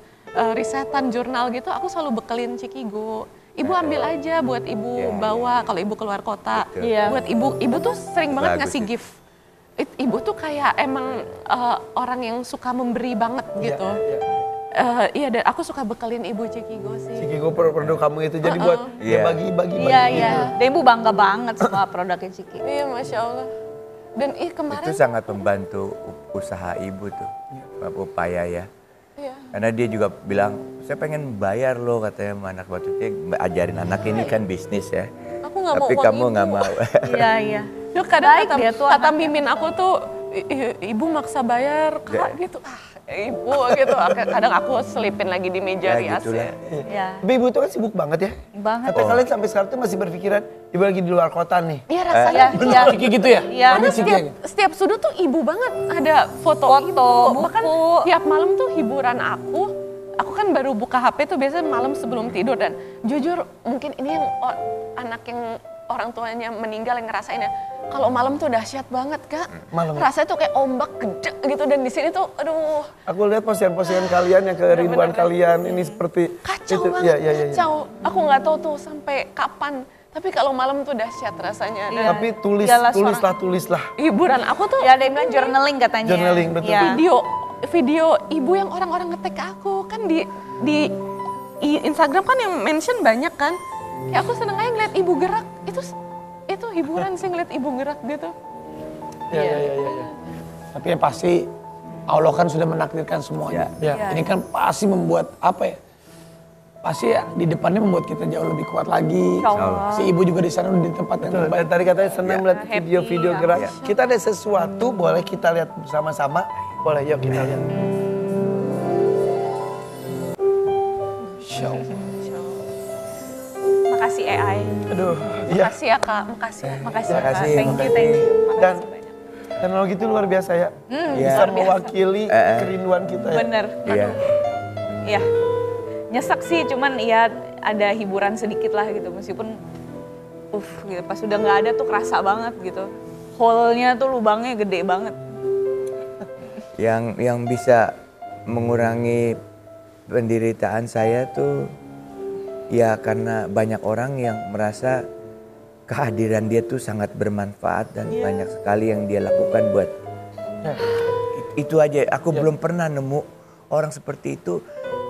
S5: risetan jurnal gitu, aku selalu bekelin Cikigo. Ibu ambil aja buat ibu bawa kalau ibu keluar kota.
S4: Iya.
S5: Buat ibu tuh sering banget
S3: Bagus
S5: ngasih
S3: ya.
S5: gift. Ibu tuh kayak emang orang yang suka memberi banget gitu. Iya, dan aku suka bekelin ibu Cikigo sih.
S1: Cikigo produk kamu itu jadi buat
S3: Iya.
S1: ya bagi-bagi.
S4: Iya, iya. Dan ibu bangga banget sama produknya Ciki.
S5: Iya, Masya Allah. Dan kemarin
S3: Itu sangat membantu usaha ibu tuh, upaya ya.
S5: iya.
S3: Karena dia juga bilang, saya pengen bayar loh katanya sama anak waktu itu, ajarin anak ini kan bisnis ya.
S5: Aku nggak mau
S3: Tapi
S5: uang
S3: kamu
S5: ibu.
S3: nggak mau.
S4: Iya, iya.
S5: Duh, kadang
S4: Baik
S5: kata,
S4: dia tuh
S5: kata
S4: anaknya.
S5: mimin aku tuh, ibu maksa bayar kak gitu. Ibu gitu. Kadang aku selipin lagi di meja
S3: Ya,
S5: rias
S3: gitulah.
S5: ya.
S4: Iya.
S1: Tapi ibu itu kan sibuk banget ya.
S4: Banget.
S1: Katanya kalian sampai sekarang tuh masih berpikiran ibu lagi di luar kota nih.
S5: Iya rasanya.
S4: Iya.
S2: Ciki gitu ya?
S4: Iya.
S2: Pamit Ciki
S5: Setiap,
S2: ya?
S5: setiap sudut tuh ibu banget. Ada foto ibu.
S4: buku.
S5: Bahkan tiap malam tuh hiburan aku kan baru buka HP tuh biasanya malam sebelum tidur. Dan jujur mungkin ini yang anak yang orang tuanya meninggal yang ngerasain ya. Kalau malam tuh dahsyat banget Kak.
S1: Malam.
S5: Rasanya tuh kayak ombak gede gitu. Dan di sini tuh aduh
S1: Aku lihat postingan-postingan kalian yang kerinduan kalian ini seperti
S5: kacau
S1: itu.
S5: banget.
S1: Iya.
S5: Kacau. Aku nggak tahu tuh sampai kapan. Tapi kalau malam tuh dahsyat rasanya. Dan
S1: Tapi
S4: Segala
S1: tulislah.
S5: hiburan aku tuh
S4: Ya ada yang bilang journaling katanya.
S1: Journaling, betul.
S4: Iya.
S5: video ibu yang orang-orang ngetek ke aku kan di Instagram kan yang mention banyak kan. Ya aku seneng aja ngeliat ibu gerak. Itu hiburan sih ngeliat ibu gerak gitu.
S1: Iya.
S2: Tapi yang pasti Allah kan sudah menakdirkan semuanya.
S1: Ya.
S2: Ini kan pasti membuat apa ya? Pasti ya di depannya membuat kita jauh lebih kuat lagi.
S4: Insyaallah.
S2: Si ibu juga di sana udah di tempat yang
S1: Betul,
S2: terbaik.
S1: dan tadi katanya senang melihat
S4: Happy,
S1: video-video
S4: ya.
S1: gerak. Kita ada sesuatu, boleh kita lihat bersama-sama? Boleh, yuk kita lihat.
S2: Insya Allah.
S4: Makasih AI.
S1: Aduh, iya.
S5: Makasih ya Kak, makasih.
S4: Makasih,
S1: Terima
S4: Kak.
S1: kasih,
S4: Thank you.
S1: Dan
S4: Makasih banyak.
S1: teknologi itu luar biasa ya. Bisa
S4: luar biasa.
S1: mewakili kerinduan kita ya.
S4: Bener.
S3: Iya.
S4: Iya. Nyesek sih, cuman ya ada hiburan sedikit lah gitu. Meskipun, gitu. Pas udah nggak ada tuh kerasa banget gitu. Hole-nya tuh lubangnya gede banget.
S3: Yang bisa mengurangi penderitaan saya tuh ya karena banyak orang yang merasa kehadiran dia tuh sangat bermanfaat dan banyak sekali yang dia lakukan buat itu aja. Aku belum pernah nemu orang seperti itu.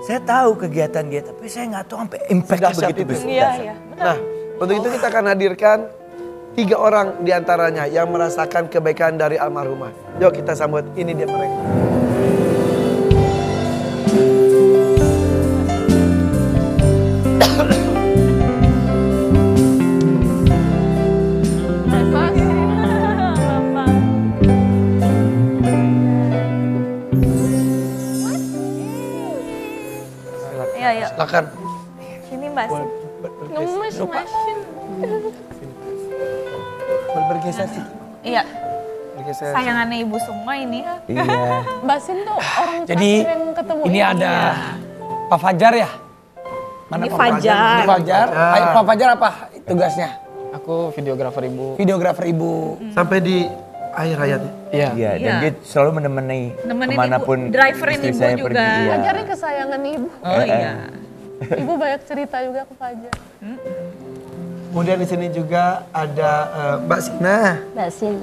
S3: Saya tahu kegiatan dia tapi saya nggak tahu sampai impact
S1: Sedahsyat
S3: begitu
S1: itu.
S3: besar.
S4: Iya, iya.
S1: Nah, untuk itu kita akan hadirkan 3 orang diantaranya yang merasakan kebaikan dari almarhumah. Yuk kita sambut, ini dia mereka.
S2: Silakan.
S4: Sini Mbak Sin.
S5: Ngemes masin.
S1: Bergeser sih.
S4: Iya,
S1: Bergeser.
S4: sayangannya ibu semua ini.
S3: Iya.
S5: Mbak Sin tuh orang
S2: Jadi
S5: terakhir yang ketemu
S2: ini
S5: ibu.
S2: ada Pak Fajar ya?
S4: Ini
S2: Pak
S4: Fajar.
S2: Ini Fajar. Ayo, Pak Fajar apa tugasnya?
S8: Aku videografer ibu.
S2: Videografer ibu.
S1: Sampai di akhir hayatnya.
S8: Iya.
S3: Iya, dan dia selalu menemani
S4: Nemenin
S3: kemanapun
S4: ibu, driverin
S3: istri
S4: ibu
S3: saya
S4: juga.
S3: pergi. Iya.
S5: Fajarnya kesayangan ibu.
S4: Oh iya.
S5: Ibu banyak cerita juga ke Fajar.
S1: Kemudian di sini juga ada Mbak Sina.
S4: Mbak Sin.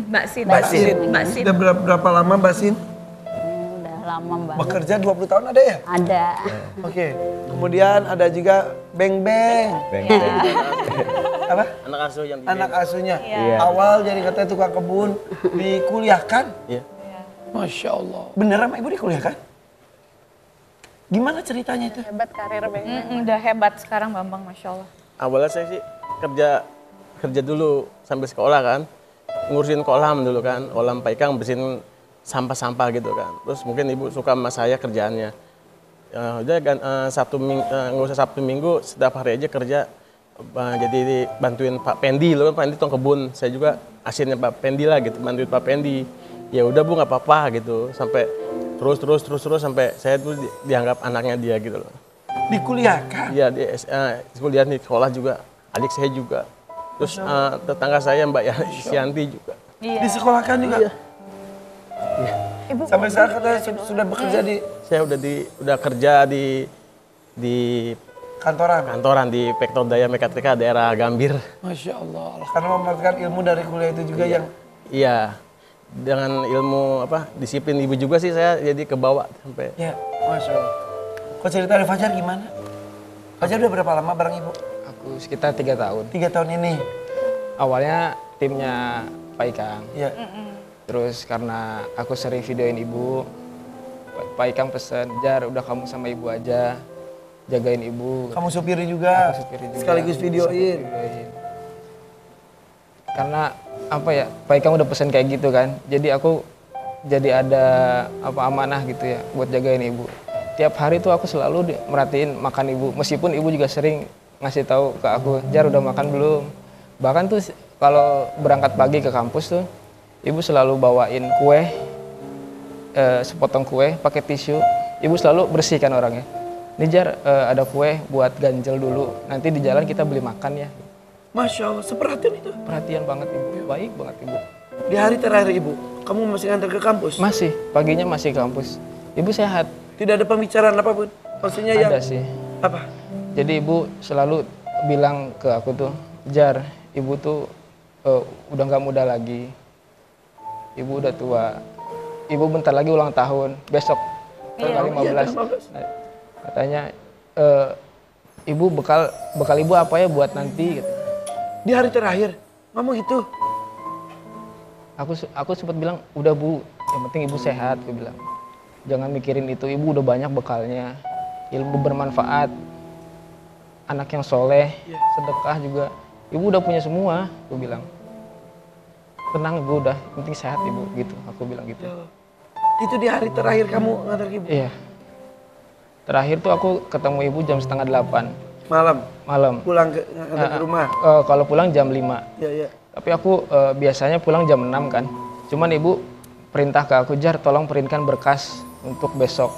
S1: Mbak Sin. Udah berapa lama Mbak Sin?
S9: Udah lama Mbak.
S1: Bekerja 20 tahun ada ya?
S9: Ada.
S1: Oke. Kemudian ada juga Beng Beng. Apa?
S10: Anak asuh yang
S1: Anak asuhnya.
S3: Iya.
S1: Awal jadi katanya tukang kebun, dikuliahkan.
S10: Iya.
S2: Masya Allah.
S1: Bener sama ibu dikuliahkan? Gimana ceritanya itu?
S5: Hebat karir Beng.
S4: Udah hebat sekarang Bambang, Masya Allah.
S10: Awalnya saya sih kerja dulu sambil sekolah kan. Ngurusin kolam dulu kan. Kolam Pak Ikang bersihin sampah-sampah gitu kan. Terus mungkin ibu suka sama saya kerjaannya. Udah kan nggak usah Sabtu Minggu, setiap hari aja kerja. Jadi bantuin Pak Pendi loh, Pak Pendi tong kebun. Saya juga asinnya Pak Pendi lah gitu, bantuin Pak Pendi. Ya udah Bu nggak apa-apa gitu. Sampai terus sampai saya tuh dianggap anaknya dia gitu loh.
S1: Dikuliahkan?
S10: Iya, di kuliah di sekolah juga, adik saya juga. Terus tetangga saya Mbak Yanti juga.
S4: Iya.
S1: Disekolahkan juga?
S10: Iya.
S5: Ibu
S1: Sampai sekarang katanya sudah bekerja di
S10: Saya udah kerja di
S1: kantoran?
S10: di Pektor Daya Mekatrika daerah Gambir.
S2: Masya Allah.
S1: Karena memanfaatkan ilmu dari kuliah itu juga yang
S10: Iya. Dengan ilmu disiplin ibu juga sih saya jadi kebawa sampai.
S1: ya, Masya Allah. Kok cerita dari Fajar gimana? Fajar udah berapa lama bareng ibu?
S8: Aku sekitar 3 tahun.
S1: 3 tahun ini?
S8: Awalnya timnya Pak Ikang.
S1: Iya.
S8: Terus karena aku sering videoin ibu, Pak Ikang pesen, Jar udah kamu sama ibu aja, jagain ibu.
S1: Kamu supiri juga?
S8: Aku supiri juga.
S1: Sekaligus videoin?
S8: Karena Pak Ikang udah pesen kayak gitu kan, jadi aku jadi ada amanah gitu ya buat jagain ibu. Tiap hari tuh aku selalu merhatiin makan ibu, meskipun ibu juga sering ngasih tahu ke aku, Jar udah makan belum. Bahkan tuh kalau berangkat pagi ke kampus tuh, ibu selalu bawain kue, sepotong kue pakai tisu. Ibu selalu bersihkan orangnya. Nih Jar, ada kue buat ganjel dulu, nanti di jalan kita beli makan ya.
S1: Masya Allah, seperhatian itu?
S8: Perhatian banget ibu, baik banget ibu.
S1: Di hari terakhir ibu, kamu masih ngantar ke kampus?
S8: Masih, paginya masih ke kampus. Ibu sehat.
S1: Tidak ada pembicaraan apapun? Maksudnya yang...
S8: Ada sih.
S1: Apa?
S8: Jadi ibu selalu bilang ke aku tuh, Jar, ibu tuh udah nggak muda lagi. Ibu udah tua. Ibu bentar lagi ulang tahun, besok tanggal 15. Nah, katanya, ibu bekal ibu apa ya buat nanti? Gitu.
S1: Di hari terakhir? Ngomong gitu?
S8: Aku sempat bilang, udah Bu, yang penting ibu sehat, aku bilang. Jangan mikirin itu, ibu udah banyak bekalnya. Ilmu bermanfaat, anak yang soleh, sedekah juga. Ibu udah punya semua, aku bilang. Tenang ibu udah, yang penting sehat ibu, gitu. Aku bilang gitu.
S1: Itu di hari terakhir kamu ngantar ibu?
S8: Iya. Terakhir tuh aku ketemu ibu jam 7:30. Malam.
S1: Pulang ke rumah?
S8: Kalau pulang jam 5.
S1: Iya.
S8: Tapi aku biasanya pulang jam 6 kan. Cuman ibu perintah ke aku, Jar tolong printkan berkas untuk besok.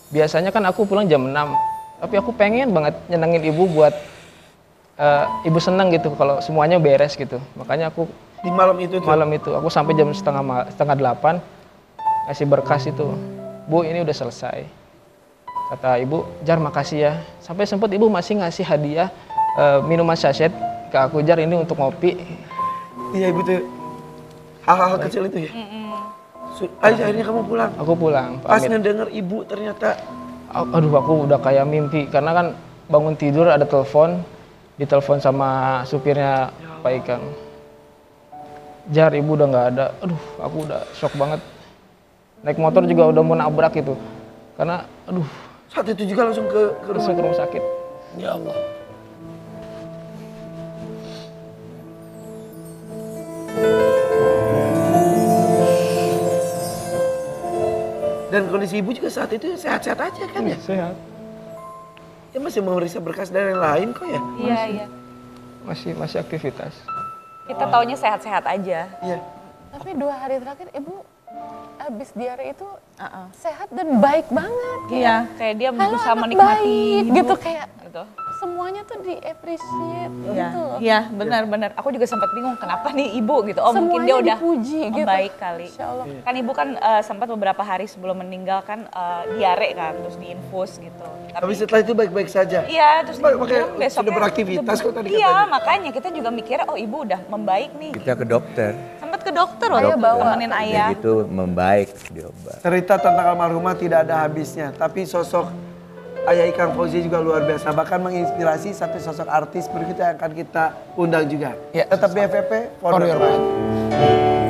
S8: Biasanya kan aku pulang jam 6. Tapi aku pengen banget nyenengin ibu buat ibu seneng gitu kalau semuanya beres gitu. Makanya aku
S1: di malam itu tuh?
S8: Malam itu. Aku sampai jam setengah 8 ngasih berkas itu. Bu ini udah selesai. Kata ibu, Jar makasih ya. Sampai sempat ibu masih ngasih hadiah minuman sachet ke aku, Jar ini untuk ngopi.
S1: Iya ibu tuh, hal-hal kecil itu ya? Akhirnya kamu pulang?
S8: Aku pulang.
S1: Pas ngedenger ibu ternyata...
S8: Aduh aku udah kayak mimpi. Karena kan bangun tidur ada telepon. Ditelepon sama supirnya Pak Ikang. Jar ibu udah nggak ada. Aduh aku udah shock banget. Naik motor juga udah mau nabrak itu. Karena aduh.
S1: Saat itu juga langsung ke
S8: rumah sakit.
S2: Ya Allah.
S1: Dan kondisi ibu juga saat itu sehat-sehat aja kan ya?
S8: Sehat.
S1: Dia masih memeriksa berkas dari yang lain kok ya?
S4: Iya.
S8: Masih aktivitas.
S4: Kita taunya sehat-sehat aja.
S1: Iya.
S5: Tapi 2 hari terakhir ibu habis diare itu sehat dan baik banget.
S4: Iya, kayak dia
S5: Halo,
S4: berusaha
S5: anak
S4: menikmati
S5: baik,
S4: hidup.
S5: gitu kayak
S4: Gitu.
S5: semuanya tuh di-appreciate
S4: Iya,
S5: gitu loh.
S4: iya benar-benar. Aku juga sempat bingung kenapa nih ibu gitu. Oh mungkin
S5: Semuanya
S4: dia udah
S5: dipuji gitu.
S4: membaik kali.
S5: Insya Allah.
S4: Kan ibu kan sempat beberapa hari sebelum meninggal kan diare kan, terus diinfus gitu.
S1: Tapi setelah itu baik-baik saja.
S4: Iya, terus
S1: Makanya
S4: bilang besoknya
S1: sudah beraktivitas kok tadi
S4: Iya,
S1: katanya.
S4: makanya kita juga mikirnya oh ibu udah membaik nih.
S3: Kita ke dokter.
S4: Sempat ke dokter loh,
S5: Ayah bawa.
S4: temenin ayah.
S3: Begitu membaik diobat.
S1: Cerita tentang almarhumah tidak ada habisnya, tapi sosok Ayah Ikang Fauzi juga luar biasa, bahkan menginspirasi sampai sosok artis berikutnya yang akan kita undang juga.
S2: Ya,
S1: Tetap BFP for your mind.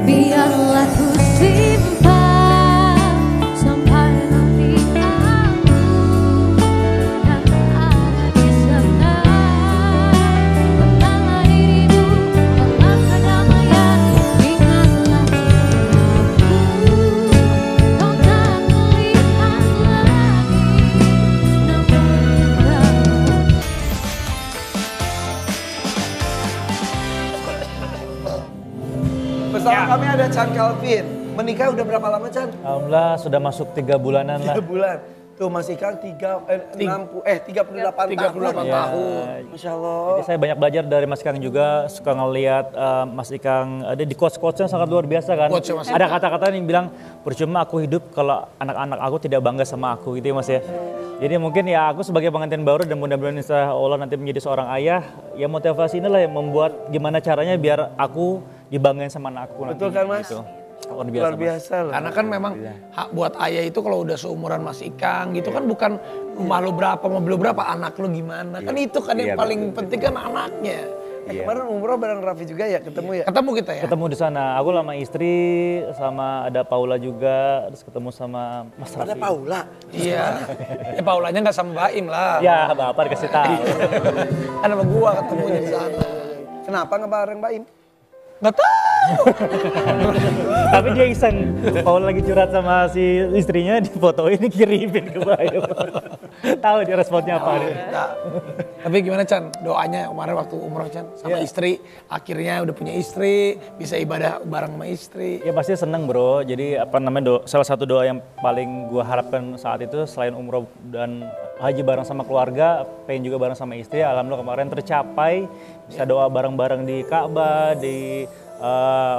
S6: Biarlah ku simpan sampai nanti aku yang ada di sana. Tenanglah dirimu, pelan kedamaian, ingatlah cintaku. Kau tak melihat lagi, namun
S1: Bersama kami ada Chan Calvin. Menikah udah berapa lama Chan?
S11: Alhamdulillah sudah masuk 3 bulanan lah.
S1: 3 bulan. Tuh Mas Ikang 38
S2: 38
S1: tahun.
S2: tahun.
S1: Masya Allah.
S11: Jadi saya banyak belajar dari Mas Ikang juga, suka ngeliat Mas Ikang ada di quotes-quotesnya sangat luar biasa kan.
S2: Quotesnya Mas.
S11: Ada kata-kata yang bilang percuma aku hidup kalau anak-anak aku tidak bangga sama aku gitu ya Mas ya. Jadi mungkin ya aku sebagai pengantin baru dan mudah-mudahan insya Allah nanti menjadi seorang ayah, ya motivasi inilah yang membuat gimana caranya biar aku dibanggain sama anakku nanti.
S1: Betul kan Mas?
S11: Gitu. Luar
S1: Luar
S11: Mas.
S1: biasa loh.
S2: Karena kan memang buat ayah itu kalau udah seumuran Mas Ikang gitu kan bukan rumah lu berapa, mobil lu berapa, anak lu gimana. Kan itu kan yang paling penting kan anaknya.
S1: Kemarin umroh bareng Raffi juga ya, ketemu ya?
S2: Ketemu kita ya?
S11: Ketemu di sana. Aku lama istri sama ada Paula juga, terus ketemu sama Mas Raffi.
S1: Ada Paula?
S2: Iya. Ya Paulanya nggak sama Baim lah.
S11: Ya, Bapak dikasih tahu.
S2: Kan sama gua ketemunya di sana.
S1: Kenapa nggak bareng Baim?
S2: Nggak tahu.
S11: Tapi dia iseng. Paula lagi curhat sama si istrinya, di foto ini kirimin ke Baim. Tahu dia responnya apa.
S2: Nah, tapi gimana Chan, doanya kemarin waktu umroh Chan sama istri, akhirnya udah punya istri, bisa ibadah bareng sama istri.
S11: Ya pasti seneng bro, jadi apa namanya salah satu doa yang paling gua harapkan saat itu selain umroh dan haji bareng sama keluarga, pengen juga bareng sama istri, alhamdulillah kemarin tercapai, bisa doa bareng-bareng di Ka'bah, di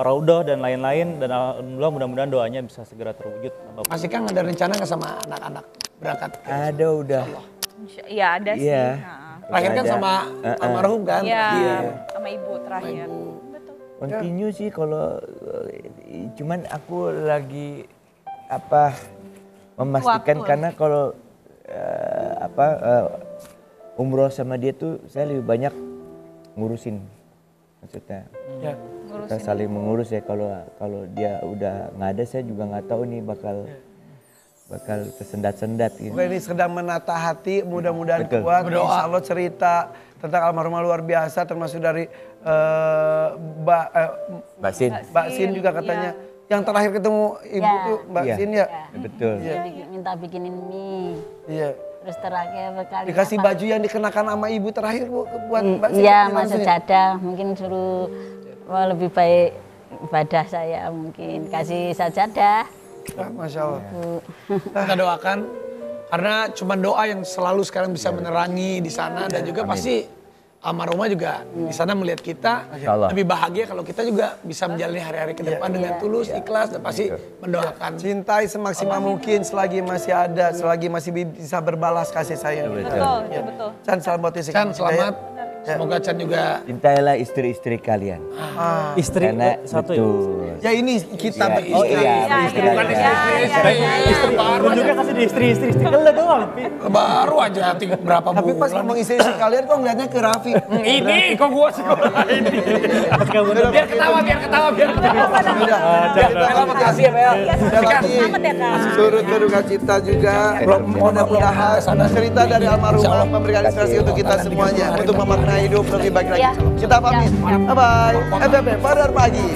S11: Raudhah dan lain-lain, dan alhamdulillah mudah-mudahan doanya bisa segera terwujud.
S2: Mas Ikang ada rencana nggak sama anak-anak berangkat?
S3: Ada udah.
S4: Iya ada sih.
S3: Iya.
S2: Terakhir kan
S3: Ada.
S2: sama almarhum kan?
S4: Iya, sama ibu terakhir.
S3: Continue sih kalau cuman aku lagi memastikan
S4: Waktu.
S3: karena kalau umroh sama dia tuh saya lebih banyak ngurusin maksudnya.
S2: Ya.
S3: Kita saling mengurus ya, kalau dia udah nggak ada saya juga nggak tahu nih bakal tersendat-sendat gitu.
S1: Pokoknya ini sedang menata hati, mudah-mudahan
S3: Betul.
S1: kuat.
S2: Berdoa.
S1: Insya Allah cerita tentang almarhumah luar biasa, termasuk dari
S3: Mbak Sin.
S1: Mbak Sin juga katanya. Yang terakhir ketemu ibu
S9: Ya.
S1: tuh Mbak
S3: Iya.
S1: Sin ya?
S3: Betul.
S9: Minta bikinin mie.
S1: Iya.
S9: Terus terakhir berkali
S1: Dikasih baju yang dikenakan sama ibu terakhir Bu, buat Mbak Sin.
S9: Iya,
S1: langsung
S9: masuk
S1: ya?
S9: sajadah. Mungkin suruh lebih baik ibadah saya mungkin. Kasih sajadah.
S1: Ah, Masya Allah.
S2: Kita doakan karena cuma doa yang selalu sekarang bisa menerangi di sana dan juga pasti almarhumah juga di sana melihat kita
S3: Allah.
S2: lebih bahagia kalau kita juga bisa menjalani hari-hari ke depan dengan tulus, ikhlas dan pasti mendoakan.
S1: Cintai semaksimal mungkin selagi masih ada, selagi masih bisa berbalas kasih sayang.
S4: Betul, itu betul.
S1: Chan, salam buat istri
S2: Chan
S1: kamu.
S2: selamat. Semoga Chan juga
S3: Cintailah istri-istri kalian.
S11: Istri
S3: Karena
S11: satu ya?
S3: betul.
S1: Ya ini kita
S3: Ya,
S1: beristri.
S3: oh iya,
S2: istri bukan istri baru
S11: Lu juga kasih di istri lu doang.
S2: baru aja berapa
S1: Tapi pas
S2: bulan.
S1: ngomong istri kalian kok ngeliatnya ke Raffi.
S2: Ini kok gua sekolah ini. Biar ketawa.
S1: Udah.
S2: Bella, makasih ya Bel.
S4: Selamat ya Kak.
S1: Turut berduka cita juga. Mudah-mudahan cerita dari almarhumah memberikan inspirasi untuk kita semuanya untuk memaknai hidup lebih baik lagi. Kita pamit. Bye bye. FFP Padar Pagi.